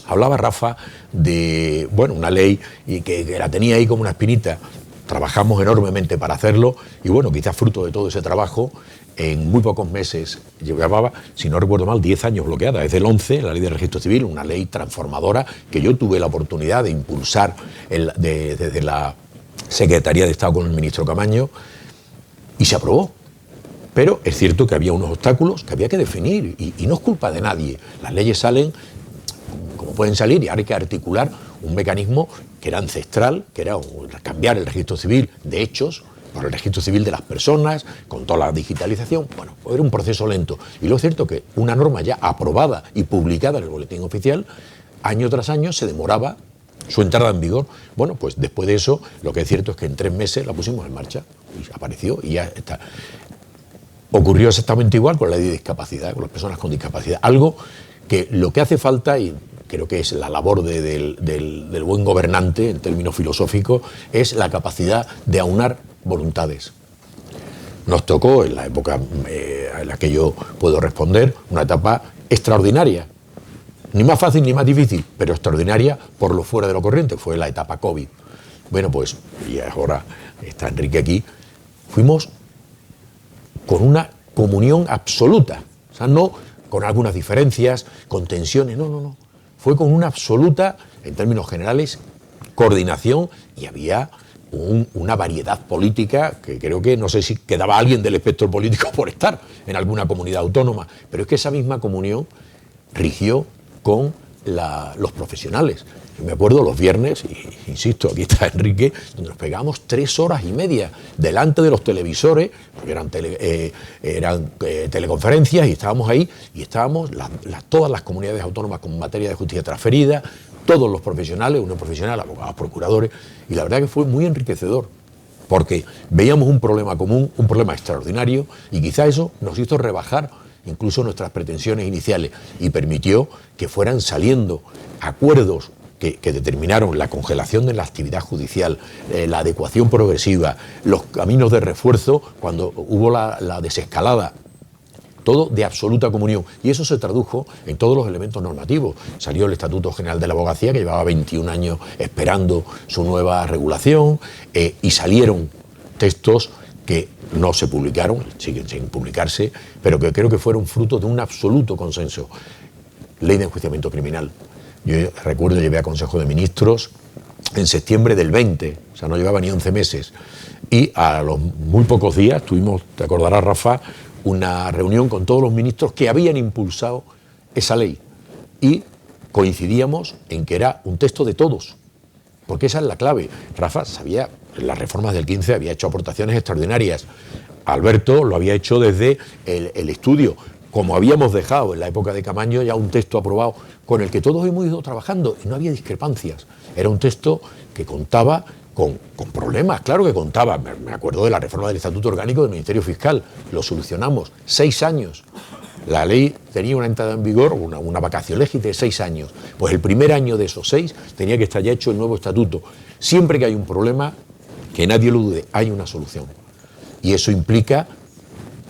Hablaba Rafa de, bueno, una ley y que la tenía ahí como una espinita. Trabajamos enormemente para hacerlo y bueno, quizás fruto de todo ese trabajo, en muy pocos meses, llevaba, si no recuerdo mal, 10 años bloqueada. Desde el 11, la ley de registro civil, una ley transformadora que yo tuve la oportunidad de impulsar desde la Secretaría de Estado con el ministro Camaño y se aprobó. Pero es cierto que había unos obstáculos que había que definir y no es culpa de nadie. Las leyes salen como pueden salir y ahora hay que articular un mecanismo que era ancestral, que era cambiar el registro civil de hechos por el registro civil de las personas, con toda la digitalización. Bueno, era un proceso lento. Y lo cierto es que una norma ya aprobada y publicada en el boletín oficial, año tras año se demoraba su entrada en vigor. Bueno, pues después de eso, lo que es cierto es que en 3 meses la pusimos en marcha y apareció y ya está. Ocurrió exactamente igual con la ley de discapacidad, con las personas con discapacidad. Algo que lo que hace falta, y creo que es la labor del buen gobernante, en términos filosóficos, es la capacidad de aunar voluntades. Nos tocó, en la época en la que yo puedo responder, una etapa extraordinaria. Ni más fácil ni más difícil, pero extraordinaria por lo fuera de lo corriente. Fue la etapa COVID. Bueno, pues, y ahora está Enrique aquí, fuimos con una comunión absoluta. O sea, no con algunas diferencias, con tensiones, no. Fue con una absoluta, en términos generales, coordinación, y había una variedad política que creo que no sé si quedaba alguien del espectro político por estar en alguna comunidad autónoma, pero es que esa misma comunión rigió con los profesionales. Yo me acuerdo los viernes, y insisto, aquí está Enrique, donde nos pegábamos 3 horas y media delante de los televisores, porque eran teleconferencias, y estábamos ahí, y estábamos todas las comunidades autónomas con materia de justicia transferida, todos los profesionales, unos profesionales, abogados, procuradores, y la verdad que fue muy enriquecedor, porque veíamos un problema común, un problema extraordinario, y quizá eso nos hizo rebajar incluso nuestras pretensiones iniciales, y permitió que fueran saliendo acuerdos que determinaron la congelación de la actividad judicial, la adecuación progresiva, los caminos de refuerzo, cuando hubo la desescalada, todo de absoluta comunión. Y eso se tradujo en todos los elementos normativos. Salió el Estatuto General de la Abogacía, que llevaba 21 años esperando su nueva regulación, y salieron textos que no se publicaron, siguen sin publicarse, pero que creo que fueron fruto de un absoluto consenso. Ley de enjuiciamiento criminal. Yo recuerdo, llevé a Consejo de Ministros en septiembre del 20, o sea, no llevaba ni 11 meses, y a los muy pocos días tuvimos, te acordarás, Rafa, una reunión con todos los ministros que habían impulsado esa ley, y coincidíamos en que era un texto de todos, porque esa es la clave. Rafa sabía, en las reformas del 15 había hecho aportaciones extraordinarias, Alberto lo había hecho desde el estudio, como habíamos dejado en la época de Camaño ya un texto aprobado con el que todos hemos ido trabajando, y no había discrepancias. Era un texto que contaba con problemas, claro que contaba. Me acuerdo de la reforma del Estatuto Orgánico del Ministerio Fiscal, lo solucionamos, 6 años. La ley tenía una entrada en vigor, una vacación legis de 6 años. Pues el primer año de esos 6 tenía que estar ya hecho el nuevo estatuto. Siempre que hay un problema, que nadie lo dude, hay una solución. Y eso implica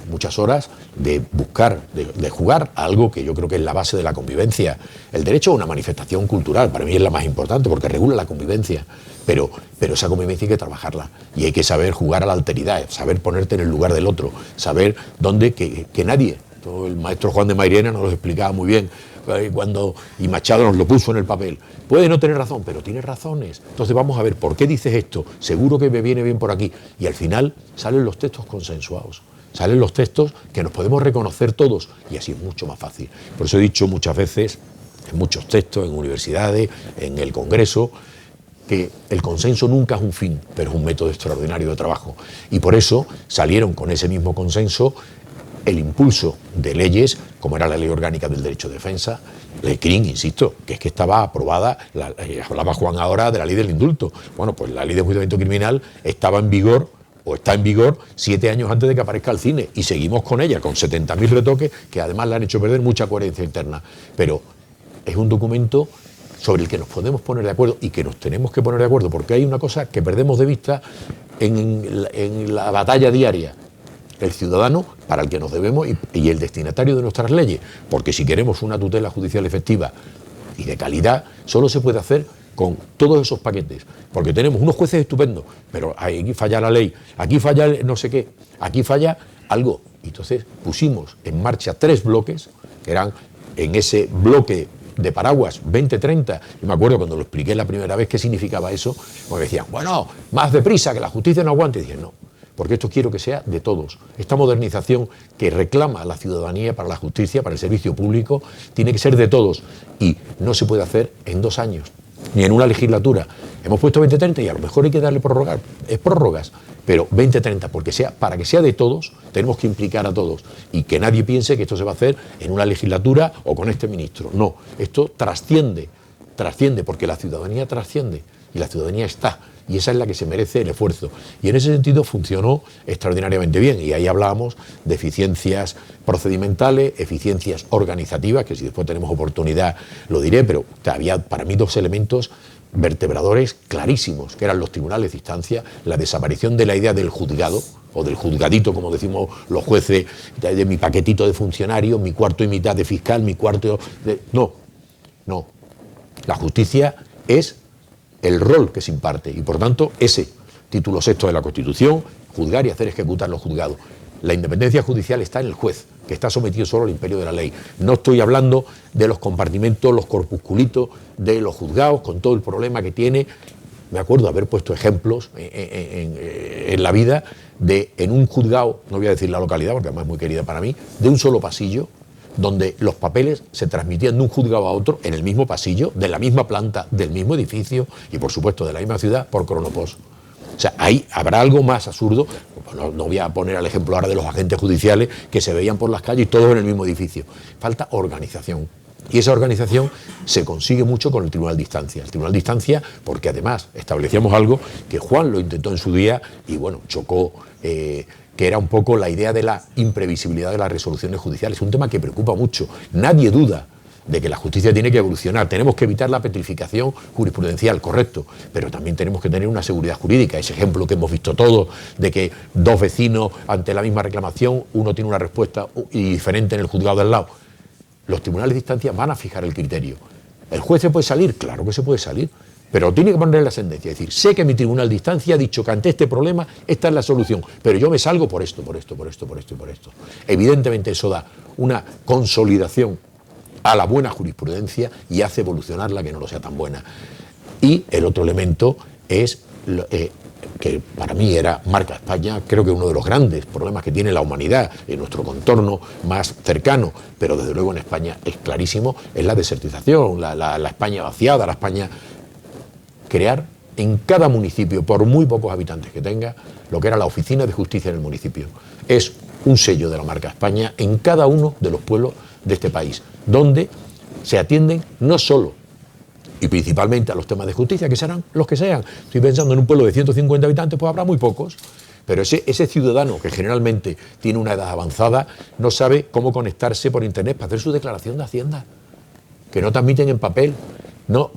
muchas horas de buscar, de jugar a algo que yo creo que es la base de la convivencia. El derecho a una manifestación cultural, para mí es la más importante, porque regula la convivencia, pero esa convivencia hay que trabajarla, y hay que saber jugar a la alteridad, saber ponerte en el lugar del otro, saber dónde que nadie, todo el maestro Juan de Mairena nos lo explicaba muy bien, y Machado nos lo puso en el papel. Puede no tener razón, pero tiene razones. Entonces vamos a ver, ¿por qué dices esto? Seguro que me viene bien por aquí. Y al final salen los textos consensuados. Salen los textos que nos podemos reconocer todos, y así es mucho más fácil. Por eso he dicho muchas veces, en muchos textos, en universidades, en el Congreso, que el consenso nunca es un fin, pero es un método extraordinario de trabajo. Y por eso salieron con ese mismo consenso el impulso de leyes, como era la Ley Orgánica del Derecho de Defensa, la CRIM, insisto, que es que estaba aprobada, hablaba Juan ahora de la Ley del Indulto. Bueno, pues la Ley de Enjuiciamiento Criminal estaba en vigor, o está en vigor 7 años antes de que aparezca el cine, y seguimos con ella, con 70.000 retoques que además le han hecho perder mucha coherencia interna. Pero es un documento sobre el que nos podemos poner de acuerdo, y que nos tenemos que poner de acuerdo, porque hay una cosa que perdemos de vista en la batalla diaria: el ciudadano para el que nos debemos y el destinatario de nuestras leyes. Porque si queremos una tutela judicial efectiva y de calidad, solo se puede hacer con todos esos paquetes, porque tenemos unos jueces estupendos, pero aquí falla la ley, aquí falla no sé qué, aquí falla algo. Y entonces pusimos en marcha 3 bloques, que eran en ese bloque de paraguas 2030. Yo me acuerdo cuando lo expliqué la primera vez qué significaba eso, porque decían, bueno, más deprisa, que la justicia no aguante. Y dije, no, porque esto quiero que sea de todos. Esta modernización que reclama la ciudadanía para la justicia, para el servicio público, tiene que ser de todos, y no se puede hacer en 2 años, ni en una legislatura. Hemos puesto 2030 y a lo mejor hay que darle prórrogas, pero 2030, porque para que sea de todos, tenemos que implicar a todos, y que nadie piense que esto se va a hacer en una legislatura o con este ministro. No, esto trasciende, porque la ciudadanía trasciende, y la ciudadanía está. y esa es la que se merece el esfuerzo. Y en ese sentido funcionó extraordinariamente bien, y ahí hablábamos de eficiencias procedimentales, eficiencias organizativas, que si después tenemos oportunidad lo diré, pero había para mí dos elementos vertebradores clarísimos, que eran los tribunales de instancia, la desaparición de la idea del juzgado, o del juzgadito, como decimos los jueces, de mi paquetito de funcionario, mi cuarto y mitad de fiscal, mi cuarto de... No. La justicia es el rol que se imparte, y por tanto ese título 6 de la Constitución, juzgar y hacer ejecutar los juzgados. La independencia judicial está en el juez, que está sometido solo al imperio de la ley. No estoy hablando de los compartimentos, los corpusculitos de los juzgados, con todo el problema que tiene. Me acuerdo haber puesto ejemplos en la vida de, en un juzgado, no voy a decir la localidad porque además es muy querida para mí, de un solo pasillo, donde los papeles se transmitían de un juzgado a otro en el mismo pasillo, de la misma planta, del mismo edificio y por supuesto de la misma ciudad por cronopost. O sea, ahí habrá algo más absurdo. No voy a poner el ejemplo ahora de los agentes judiciales que se veían por las calles todos en el mismo edificio. Falta organización. Y esa organización se consigue mucho con el Tribunal de Instancia. El Tribunal de Instancia, porque además establecíamos algo que Juan lo intentó en su día y bueno, chocó, que era un poco la idea de la imprevisibilidad de las resoluciones judiciales. Es un tema que preocupa mucho. Nadie duda de que la justicia tiene que evolucionar. Tenemos que evitar la petrificación jurisprudencial, correcto, pero también tenemos que tener una seguridad jurídica. Ese ejemplo que hemos visto todos, de que dos vecinos ante la misma reclamación, uno tiene una respuesta diferente en el juzgado del lado. Los tribunales de instancia van a fijar el criterio. ¿El juez se puede salir? Claro que se puede salir, pero tiene que poner la sentencia. Es decir, sé que mi tribunal de instancia ha dicho que ante este problema esta es la solución, pero yo me salgo por esto. Evidentemente eso da una consolidación a la buena jurisprudencia y hace evolucionar la que no lo sea tan buena. Y el otro elemento es que para mí marca España, creo que uno de los grandes problemas que tiene la humanidad en nuestro contorno más cercano, pero desde luego en España es clarísimo, es la desertización, la España vaciada, la España... Crear en cada municipio, por muy pocos habitantes que tenga, lo que era la oficina de justicia en el municipio. Es un sello de la marca España en cada uno de los pueblos de este país, donde se atienden no solo y principalmente a los temas de justicia, que serán los que sean. Estoy pensando en un pueblo de 150 habitantes, pues habrá muy pocos, pero ese ciudadano que generalmente tiene una edad avanzada no sabe cómo conectarse por internet para hacer su declaración de Hacienda, que no transmiten en papel, no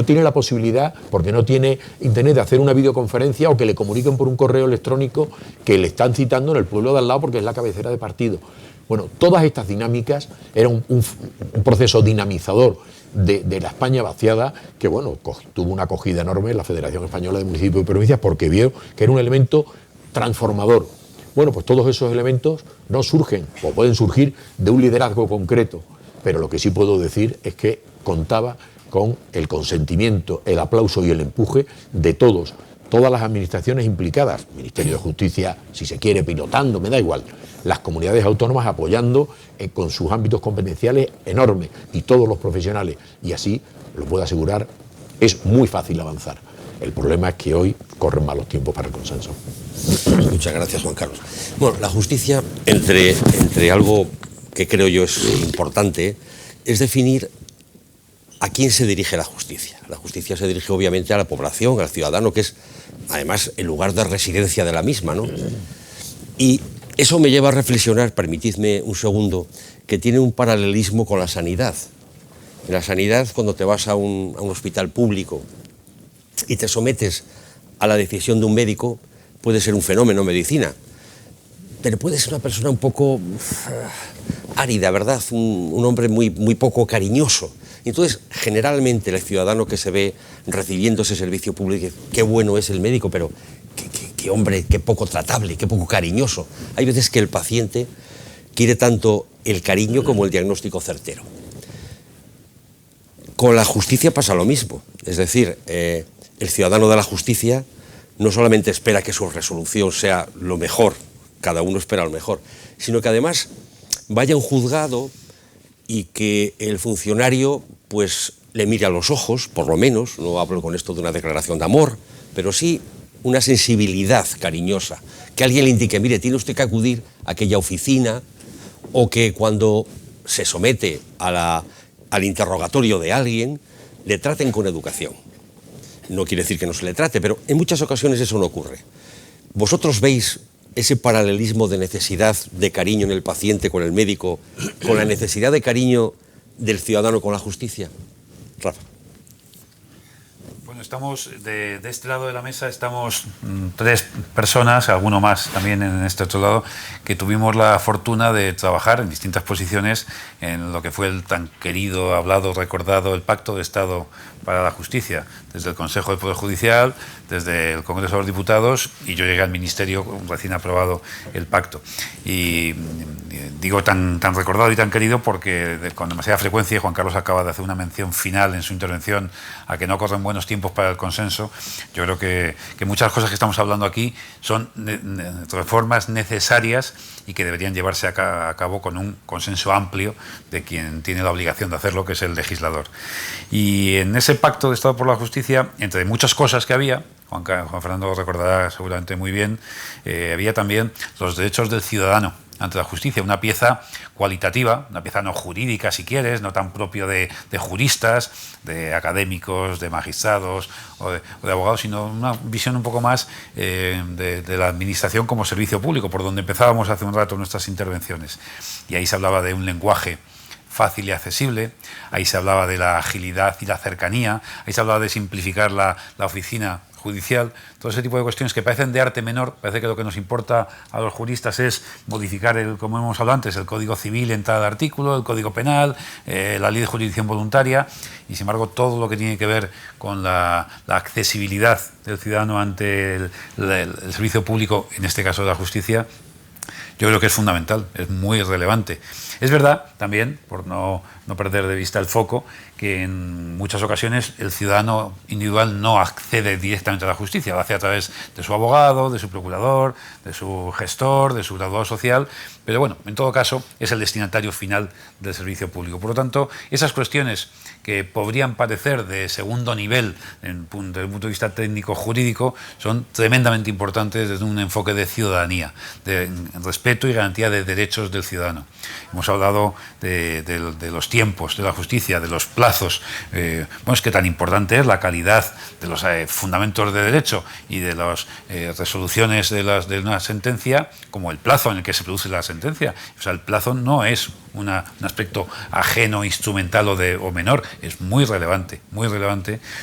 tiene la posibilidad, porque no tiene internet, de hacer una videoconferencia o que le comuniquen por un correo electrónico que le están citando en el pueblo de al lado porque es la cabecera de partido. Bueno, todas estas dinámicas eran un proceso dinamizador de la España vaciada que, bueno, tuvo una acogida enorme en la Federación Española de Municipios y Provincias porque vio que era un elemento transformador. Bueno, pues todos esos elementos no surgen o pueden surgir de un liderazgo concreto, pero lo que sí puedo decir es que contaba con el consentimiento, el aplauso y el empuje de todas las administraciones implicadas, Ministerio de Justicia, si se quiere, pilotando, me da igual, las comunidades autónomas apoyando con sus ámbitos competenciales enormes y todos los profesionales, y así, lo puedo asegurar, es muy fácil avanzar. El problema es que hoy corren malos tiempos para el consenso. Muchas gracias, Juan Carlos. Bueno, la justicia, entre algo que creo yo es importante, es definir ¿a quién se dirige la justicia? La justicia se dirige obviamente a la población, al ciudadano, que es además el lugar de residencia de la misma, ¿no? Y eso me lleva a reflexionar, permitidme un segundo, que tiene un paralelismo con la sanidad. En la sanidad, cuando te vas a un hospital público y te sometes a la decisión de un médico, puede ser un fenómeno medicina, pero puede ser una persona un poco árida, ¿verdad? Un hombre muy poco cariñoso. Entonces, generalmente el ciudadano que se ve recibiendo ese servicio público dice, qué bueno es el médico, pero qué hombre, qué poco tratable, qué poco cariñoso. Hay veces que el paciente quiere tanto el cariño como el diagnóstico certero. Con la justicia pasa lo mismo. Es decir, el ciudadano de la justicia no solamente espera que su resolución sea lo mejor, cada uno espera lo mejor, sino que además vaya a un juzgado y que el funcionario pues le mire a los ojos, por lo menos, no hablo con esto de una declaración de amor, pero sí una sensibilidad cariñosa, que alguien le indique, mire, tiene usted que acudir a aquella oficina, o que cuando se somete al interrogatorio de alguien, le traten con educación. no quiere decir que no se le trate, pero en muchas ocasiones eso no ocurre. ¿Vosotros veis ese paralelismo de necesidad de cariño en el paciente con el médico, con la necesidad de cariño del ciudadano con la justicia? Rafa. Bueno, estamos de este lado de la mesa, estamos tres personas, alguno más también en este otro lado, que tuvimos la fortuna de trabajar en distintas posiciones en lo que fue el tan querido, hablado, recordado, el Pacto de Estado para la Justicia, desde el Consejo del Poder Judicial, desde el Congreso de los Diputados, y yo llegué al Ministerio recién aprobado el pacto. Y digo tan recordado y tan querido porque con demasiada frecuencia, y Juan Carlos acaba de hacer una mención final en su intervención a que no corren buenos tiempos para el consenso. Yo creo que muchas cosas que estamos hablando aquí son reformas necesarias y que deberían llevarse a cabo con un consenso amplio de quien tiene la obligación de hacerlo, que es el legislador. Y en ese Pacto de Estado por la Justicia, entre muchas cosas que había, Juan Fernando lo recordará seguramente muy bien, había también los derechos del ciudadano ante la justicia, una pieza cualitativa, una pieza no jurídica si quieres, no tan propio de juristas, de académicos, de magistrados o de abogados, sino una visión un poco más de la administración como servicio público, por donde empezábamos hace un rato nuestras intervenciones. Y ahí se hablaba de un lenguaje fácil y accesible, ahí se hablaba de la agilidad y la cercanía, ahí se hablaba de simplificar la oficina judicial, todo ese tipo de cuestiones que parecen de arte menor. Parece que lo que nos importa a los juristas es modificar, como hemos hablado antes, el Código Civil en tal artículo, el Código Penal, la Ley de Jurisdicción Voluntaria, y sin embargo todo lo que tiene que ver con la accesibilidad del ciudadano ante el servicio público, en este caso de la justicia, yo creo que es fundamental, es muy relevante. Es verdad también, por no perder de vista el foco, que en muchas ocasiones el ciudadano individual no accede directamente a la justicia, lo hace a través de su abogado, de su procurador, de su gestor, de su graduado social, pero bueno, en todo caso es el destinatario final del servicio público. Por lo tanto, esas cuestiones que podrían parecer de segundo nivel desde el punto de vista técnico-jurídico son tremendamente importantes desde un enfoque de ciudadanía, de respeto y garantía de derechos del ciudadano. Hemos hablado de los tiempos de la justicia, de los plazos. Bueno, es que tan importante es la calidad de los fundamentos de derecho y de las resoluciones de una sentencia, como el plazo en el que se produce la sentencia. O sea, el plazo no es un aspecto ajeno, instrumental o menor, es muy relevante,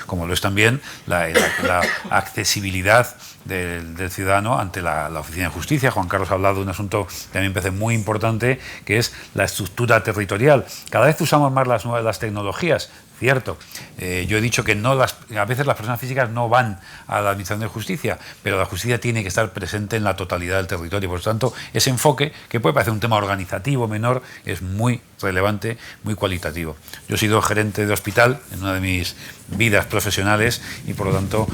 como lo es también la accesibilidad del ciudadano ante la Oficina de Justicia. Juan Carlos ha hablado de un asunto que a mí me parece muy importante, que es la estructura territorial. Cada vez usamos más las tecnologías, cierto. Yo he dicho que a veces las personas físicas no van a la Administración de Justicia, pero la justicia tiene que estar presente en la totalidad del territorio. Por lo tanto, ese enfoque, que puede parecer un tema organizativo menor, es muy relevante, muy cualitativo. Yo he sido gerente de hospital en una de mis vidas profesionales y por lo tanto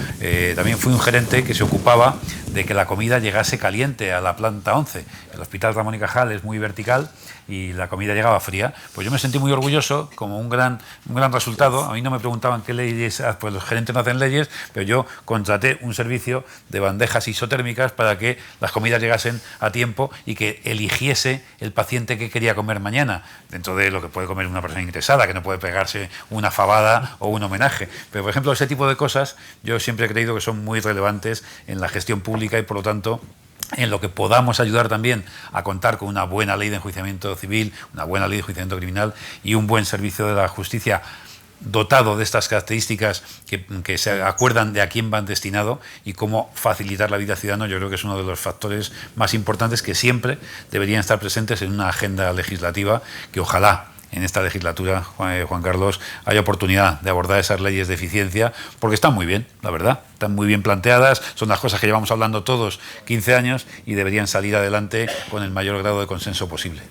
también fui un gerente que se ocupaba de que la comida llegase caliente a la planta 11. El Hospital Ramón y Cajal es muy vertical y la comida llegaba fría. Pues yo me sentí muy orgulloso, como un gran resultado. A mí no me preguntaban qué leyes, pues los gerentes no hacen leyes, pero yo contraté un servicio de bandejas isotérmicas para que las comidas llegasen a tiempo y que eligiese el paciente que quería comer mañana, dentro de lo que puede comer una persona interesada, que no puede pegarse una fabada o un homenaje. Pero, por ejemplo, ese tipo de cosas yo siempre he creído que son muy relevantes en la gestión pública y, por lo tanto, en lo que podamos ayudar también a contar con una buena ley de enjuiciamiento civil, una buena ley de enjuiciamiento criminal y un buen servicio de la justicia dotado de estas características que se acuerdan de a quién van destinado y cómo facilitar la vida al ciudadano. Yo creo que es uno de los factores más importantes que siempre deberían estar presentes en una agenda legislativa que ojalá en esta legislatura, Juan Carlos, haya oportunidad de abordar esas leyes de eficiencia, porque están muy bien, la verdad, están muy bien planteadas, son las cosas que llevamos hablando todos 15 años y deberían salir adelante con el mayor grado de consenso posible.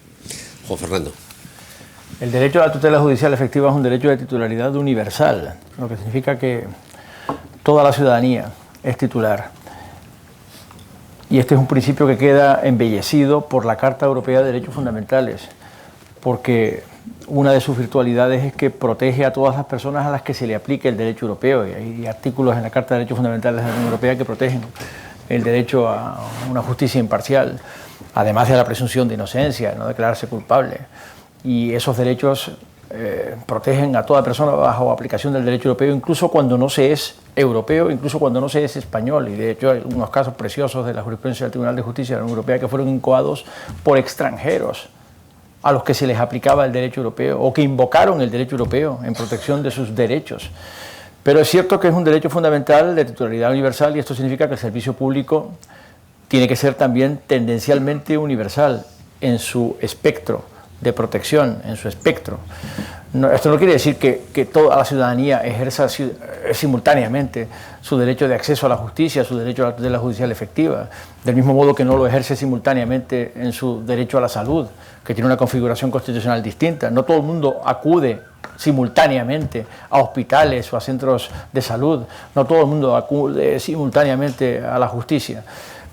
Juan Fernando. El derecho a la tutela judicial efectiva es un derecho de titularidad universal, lo que significa que toda la ciudadanía es titular. Y este es un principio que queda embellecido por la Carta Europea de Derechos Fundamentales, porque una de sus virtualidades es que protege a todas las personas a las que se le aplique el derecho europeo. Y hay artículos en la Carta de Derechos Fundamentales de la Unión Europea que protegen el derecho a una justicia imparcial, además de la presunción de inocencia, no declararse culpable. Y esos derechos protegen a toda persona bajo aplicación del derecho europeo, incluso cuando no se es europeo, incluso cuando no se es español. Y de hecho hay unos casos preciosos de la jurisprudencia del Tribunal de Justicia de la Unión Europea que fueron incoados por extranjeros a los que se les aplicaba el derecho europeo o que invocaron el derecho europeo en protección de sus derechos. Pero es cierto que es un derecho fundamental de titularidad universal y esto significa que el servicio público tiene que ser también tendencialmente universal en su espectro de protección, en su espectro. No, esto no quiere decir que toda la ciudadanía ejerza simultáneamente su derecho de acceso a la justicia, su derecho a la tutela judicial efectiva, del mismo modo que no lo ejerce simultáneamente en su derecho a la salud, que tiene una configuración constitucional distinta. No todo el mundo acude simultáneamente a hospitales o a centros de salud, no todo el mundo acude simultáneamente a la justicia.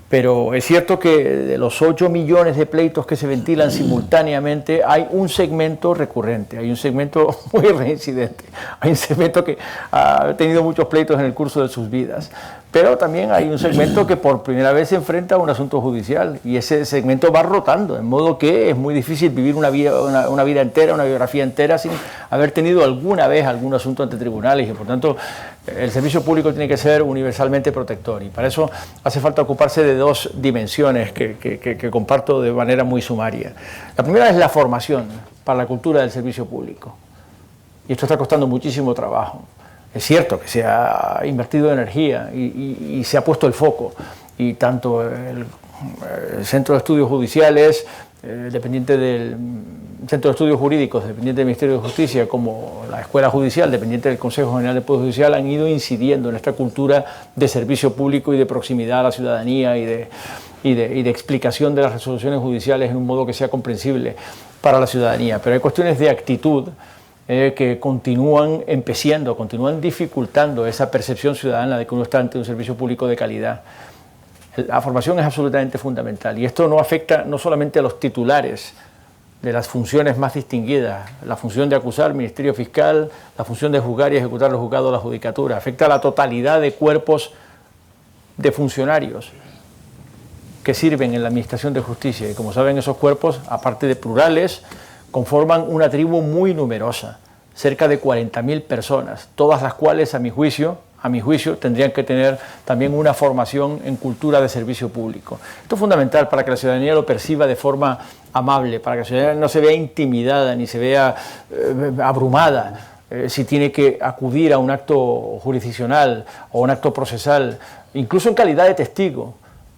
Pero es cierto que de los 8 millones de pleitos que se ventilan simultáneamente, hay un segmento recurrente, hay un segmento muy reincidente, hay un segmento que ha tenido muchos pleitos en el curso de sus vidas, pero también hay un segmento que por primera vez se enfrenta a un asunto judicial y ese segmento va rotando, de modo que es muy difícil vivir una vida entera, una biografía entera sin haber tenido alguna vez algún asunto ante tribunales y por tanto el servicio público tiene que ser universalmente protector y para eso hace falta ocuparse de dos dimensiones que comparto de manera muy sumaria. La primera es la formación para la cultura del servicio público y esto está costando muchísimo trabajo. Es cierto que se ha invertido energía y se ha puesto el foco y tanto el Centro de Estudios Judiciales, dependiente del Centro de Estudios Jurídicos, dependiente del Ministerio de Justicia, como la Escuela Judicial, dependiente del Consejo General del Poder Judicial, han ido incidiendo en esta cultura de servicio público y de proximidad a la ciudadanía y de explicación de las resoluciones judiciales en un modo que sea comprensible para la ciudadanía. Pero hay cuestiones de actitud que continúan empeciendo, continúan dificultando esa percepción ciudadana de que uno está ante un servicio público de calidad. La formación es absolutamente fundamental y esto no afecta no solamente a los titulares de las funciones más distinguidas, la función de acusar, Ministerio Fiscal, la función de juzgar y ejecutar los juzgados, la judicatura, afecta a la totalidad de cuerpos de funcionarios que sirven en la administración de justicia y como saben esos cuerpos, aparte de plurales, conforman una tribu muy numerosa, cerca de 40.000 personas, todas las cuales a mi juicio tendrían que tener también una formación en cultura de servicio público. Esto es fundamental para que la ciudadanía lo perciba de forma amable, para que la ciudadanía no se vea intimidada ni se vea abrumada si tiene que acudir a un acto jurisdiccional o un acto procesal, incluso en calidad de testigo,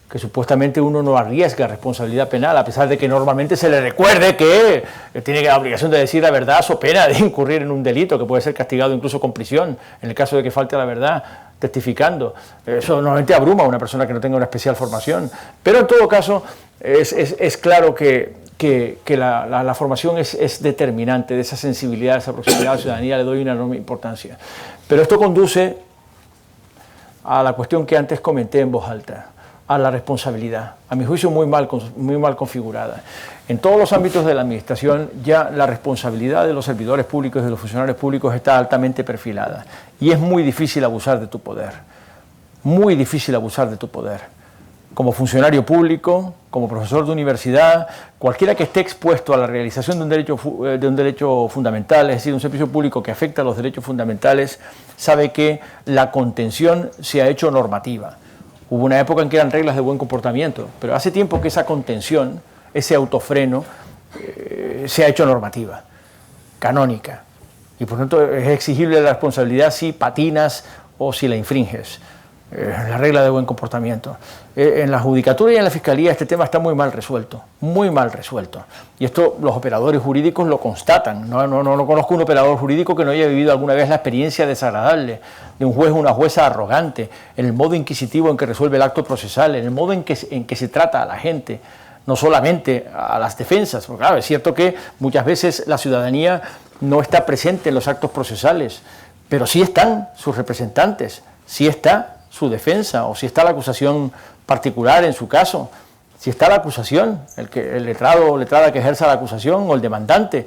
que supuestamente uno no arriesga responsabilidad penal, a pesar de que normalmente se le recuerde que tiene la obligación de decir la verdad so pena de incurrir en un delito que puede ser castigado incluso con prisión, en el caso de que falte la verdad testificando. Eso normalmente abruma a una persona que no tenga una especial formación, pero en todo caso es claro que la formación es determinante de esa sensibilidad, de esa proximidad a la ciudadanía, le doy una enorme importancia. Pero esto conduce a la cuestión que antes comenté en voz alta, a la responsabilidad, a mi juicio muy mal configurada. En todos los ámbitos de la administración ya la responsabilidad de los servidores públicos y de los funcionarios públicos está altamente perfilada y es muy difícil abusar de tu poder, muy difícil abusar de tu poder. Como funcionario público, como profesor de universidad, cualquiera que esté expuesto a la realización de un derecho fundamental, es decir, un servicio público que afecta a los derechos fundamentales, sabe que la contención se ha hecho normativa. Hubo una época en que eran reglas de buen comportamiento, pero hace tiempo que esa contención, ese autofreno, se ha hecho normativa, canónica. Y por tanto es exigible la responsabilidad si patinas o si la infringes. La regla de buen comportamiento. En la judicatura y en la fiscalía este tema está muy mal resuelto, muy mal resuelto. Y esto los operadores jurídicos lo constatan. No conozco un operador jurídico que no haya vivido alguna vez la experiencia desagradable de un juez o una jueza arrogante, en el modo inquisitivo en que resuelve el acto procesal, en el modo en que se trata a la gente, no solamente a las defensas. Porque claro, es cierto que muchas veces la ciudadanía no está presente en los actos procesales, pero sí están sus representantes, sí está su defensa, o si está la acusación particular en su caso, si está la acusación, el letrado o letrada que ejerza la acusación o el demandante.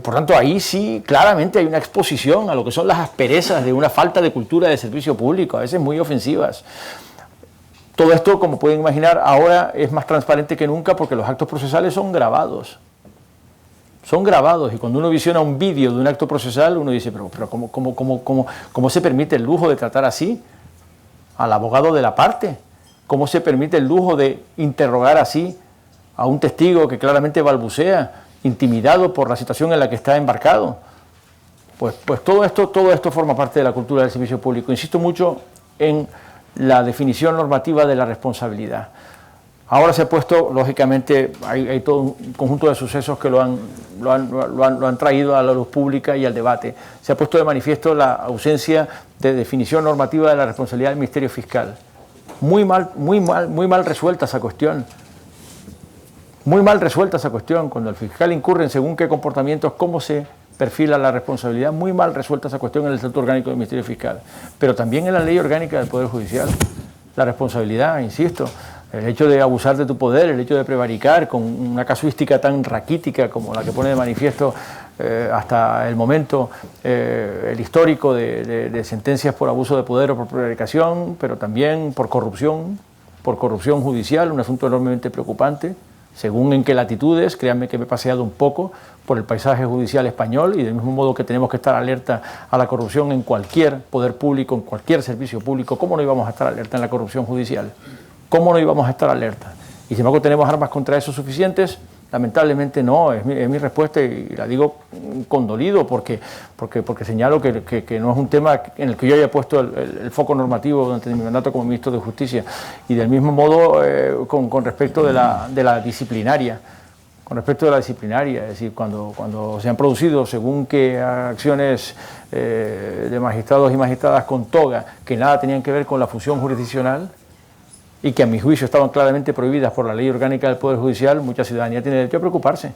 Por tanto, ahí sí claramente hay una exposición a lo que son las asperezas de una falta de cultura de servicio público, a veces muy ofensivas. Todo esto, como pueden imaginar, ahora es más transparente que nunca porque los actos procesales son grabados. son grabados, y cuando uno visiona un vídeo de un acto procesal, uno dice, pero ¿cómo se permite el lujo de tratar así al abogado de la parte? ¿Cómo se permite el lujo de interrogar así a un testigo que claramente balbucea, intimidado por la situación en la que está embarcado? Pues todo esto forma parte de la cultura del servicio público. Insisto mucho en la definición normativa de la responsabilidad. Ahora se ha puesto, lógicamente, hay todo un conjunto de sucesos que lo han traído a la luz pública y al debate. Se ha puesto de manifiesto la ausencia de definición normativa de la responsabilidad del Ministerio Fiscal. Muy mal resuelta esa cuestión. Muy mal resuelta esa cuestión. Cuando el fiscal incurre en según qué comportamientos, cómo se perfila la responsabilidad. Muy mal resuelta esa cuestión en el Estatuto Orgánico del Ministerio Fiscal. Pero también en la Ley Orgánica del Poder Judicial. La responsabilidad, insisto, el hecho de abusar de tu poder, el hecho de prevaricar con una casuística tan raquítica como la que pone de manifiesto hasta el momento el histórico de sentencias por abuso de poder o por prevaricación, pero también por corrupción judicial, un asunto enormemente preocupante. Según en qué latitudes, créanme que me he paseado un poco por el paisaje judicial español, y del mismo modo que tenemos que estar alerta a la corrupción en cualquier poder público, en cualquier servicio público, ¿cómo no íbamos a estar alerta en la corrupción judicial? ¿Cómo no íbamos a estar alerta? Y sin embargo, ¿tenemos armas contra eso suficientes? Lamentablemente no, es mi respuesta, y la digo condolido porque señalo que no es un tema en el que yo haya puesto el foco normativo durante mi mandato como ministro de Justicia. Y del mismo modo con respecto de la disciplinaria. Con respecto de la disciplinaria, es decir, cuando se han producido según qué acciones de magistrados y magistradas con toga que nada tenían que ver con la función jurisdiccional, y que a mi juicio estaban claramente prohibidas por la Ley Orgánica del Poder Judicial, mucha ciudadanía tiene derecho a preocuparse.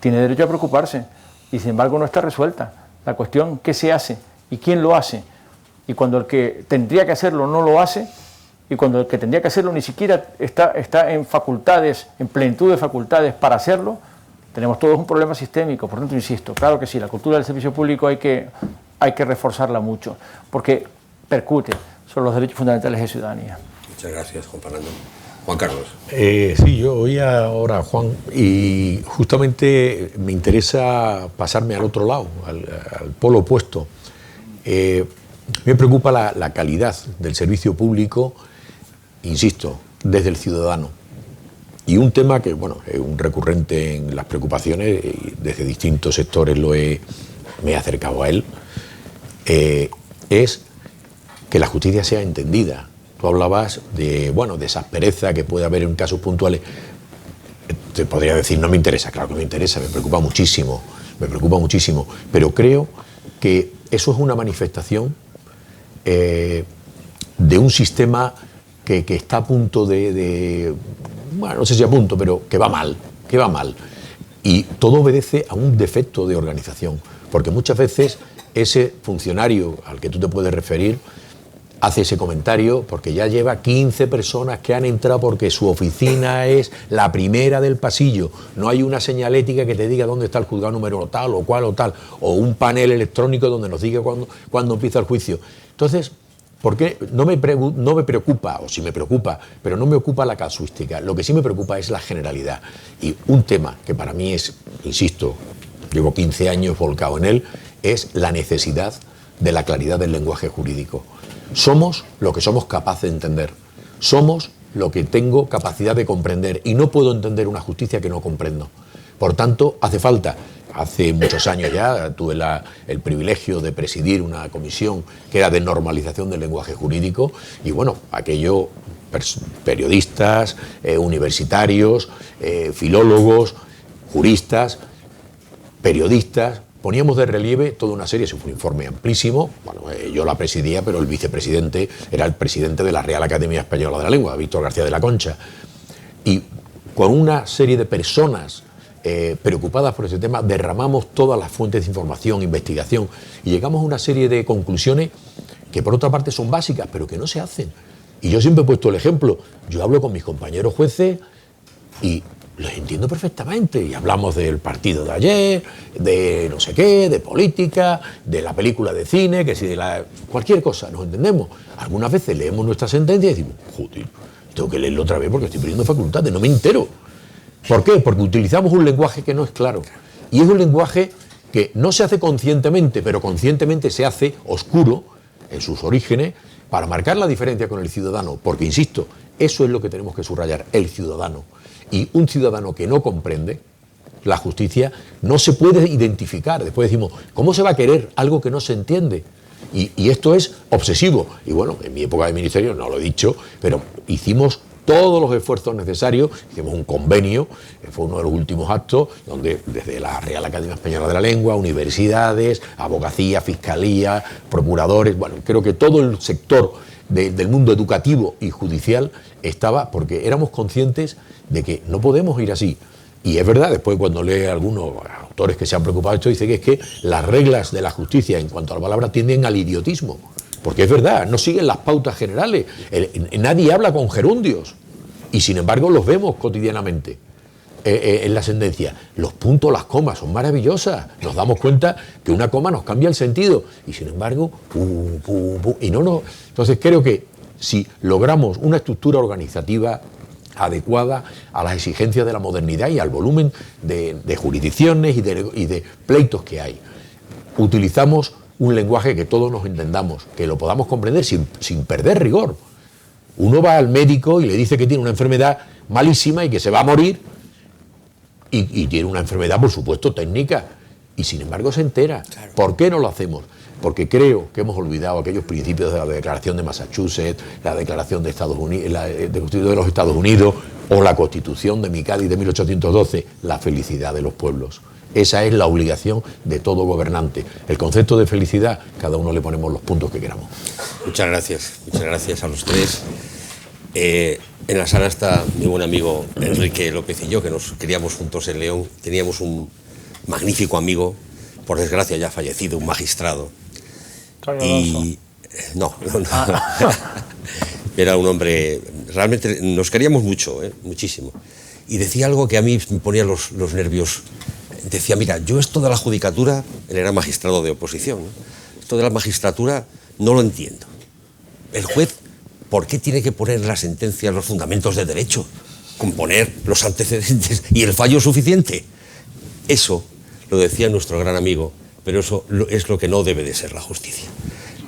Tiene derecho a preocuparse. Y sin embargo no está resuelta la cuestión: ¿qué se hace y quién lo hace? Y cuando el que tendría que hacerlo no lo hace, y cuando el que tendría que hacerlo ni siquiera está en facultades, en plenitud de facultades para hacerlo, tenemos todos un problema sistémico. Por tanto, insisto, claro que sí, la cultura del servicio público hay que reforzarla mucho, porque percute sobre los derechos fundamentales de ciudadanía. Muchas gracias, Juan Fernando. Juan Carlos. Sí, yo oía ahora a Juan, y justamente me interesa pasarme al otro lado, al polo opuesto. Me preocupa la calidad del servicio público, insisto, desde el ciudadano. Y un tema que, bueno, es un recurrente en las preocupaciones, y desde distintos sectores me he acercado a él, es que la justicia sea entendida. Tú hablabas de esa aspereza que puede haber en casos puntuales. Te podría decir, no me interesa. Claro que me interesa, me preocupa muchísimo, pero creo que eso es una manifestación de un sistema que está a punto no sé si a punto, pero que va mal. Y todo obedece a un defecto de organización, porque muchas veces ese funcionario al que tú te puedes referir hace ese comentario porque ya lleva 15 personas que han entrado porque su oficina es la primera del pasillo. No hay una señalética que te diga dónde está el juzgado número tal o cual o tal, o un panel electrónico donde nos diga cuándo empieza el juicio. Entonces, ¿por qué? No me preocupa, o sí me preocupa, pero no me ocupa la casuística. Lo que sí me preocupa es la generalidad. Y un tema que para mí es, insisto, llevo 15 años volcado en él, es la necesidad de la claridad del lenguaje jurídico. Somos lo que somos capaces de entender. Somos lo que tengo capacidad de comprender. Y no puedo entender una justicia que no comprendo. Por tanto, hace falta. Hace muchos años ya tuve el privilegio de presidir una comisión que era de normalización del lenguaje jurídico. Y bueno, aquello, periodistas, universitarios, filólogos, juristas, periodistas, poníamos de relieve toda una serie, es un informe amplísimo. Bueno, yo la presidía, pero el vicepresidente era el presidente de la Real Academia Española de la Lengua, Víctor García de la Concha. Y con una serie de personas preocupadas por ese tema, derramamos todas las fuentes de información, investigación, y llegamos a una serie de conclusiones que por otra parte son básicas, pero que no se hacen. Y yo siempre he puesto el ejemplo. Yo hablo con mis compañeros jueces y los entiendo perfectamente, y hablamos del partido de ayer, de no sé qué, de política, de la película de cine, que si de cualquier cosa, nos entendemos. Algunas veces leemos nuestra sentencia y decimos, joder, tengo que leerlo otra vez porque estoy perdiendo facultades, no me entero. ¿Por qué? Porque utilizamos un lenguaje que no es claro. Y es un lenguaje que no se hace conscientemente, pero conscientemente se hace oscuro en sus orígenes para marcar la diferencia con el ciudadano, porque, insisto, eso es lo que tenemos que subrayar, el ciudadano. Y un ciudadano que no comprende la justicia no se puede identificar. Después decimos, ¿cómo se va a querer algo que no se entiende? Y esto es obsesivo. Y bueno, en mi época de ministerio, no lo he dicho, pero hicimos todos los esfuerzos necesarios, hicimos un convenio, fue uno de los últimos actos, donde desde la Real Academia Española de la Lengua, universidades, abogacía, fiscalía, procuradores, bueno, creo que todo el sector del mundo educativo y judicial estaba, porque éramos conscientes de que no podemos ir así. Y es verdad, después cuando lee a algunos autores que se han preocupado de esto, dice que es que las reglas de la justicia en cuanto a la palabra tienden al idiotismo. Porque es verdad, no siguen las pautas generales, nadie habla con gerundios y sin embargo los vemos cotidianamente en la sentencia. Los puntos, las comas son maravillosas, nos damos cuenta que una coma nos cambia el sentido y sin embargo, y no. Entonces creo que si logramos una estructura organizativa adecuada a las exigencias de la modernidad y al volumen de jurisdicciones y de pleitos que hay, utilizamos un lenguaje que todos nos entendamos, que lo podamos comprender sin perder rigor. Uno va al médico y le dice que tiene una enfermedad malísima y que se va a morir y tiene una enfermedad, por supuesto, técnica y sin embargo se entera. Claro. ¿Por qué no lo hacemos? Porque creo que hemos olvidado aquellos principios de la Declaración de Massachusetts, la Declaración de Estados Unidos, de los Estados Unidos o la Constitución de Micali de 1812, la felicidad de los pueblos. Esa es la obligación de todo gobernante. El concepto de felicidad, cada uno le ponemos los puntos que queramos. Muchas gracias a los tres. En la sala está mi buen amigo Enrique López y yo, que nos criamos juntos en León. Teníamos un magnífico amigo, por desgracia ya fallecido, un magistrado. Y no. Era un hombre, realmente nos queríamos mucho, muchísimo. Y decía algo que a mí me ponía los nervios. Decía, mira, yo esto de la judicatura, él era magistrado de oposición, ¿no? Esto de la magistratura no lo entiendo. El juez, ¿por qué tiene que poner en la sentencia los fundamentos de derecho? Con poner los antecedentes y el fallo suficiente. Eso lo decía nuestro gran amigo, pero eso es lo que no debe de ser la justicia.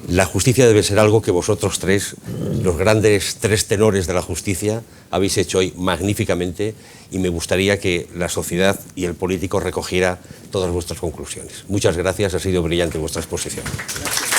La justicia debe ser algo que vosotros tres, los grandes tres tenores de la justicia, habéis hecho hoy magníficamente y me gustaría que la sociedad y el político recogiera todas vuestras conclusiones. Muchas gracias, ha sido brillante vuestra exposición. Gracias.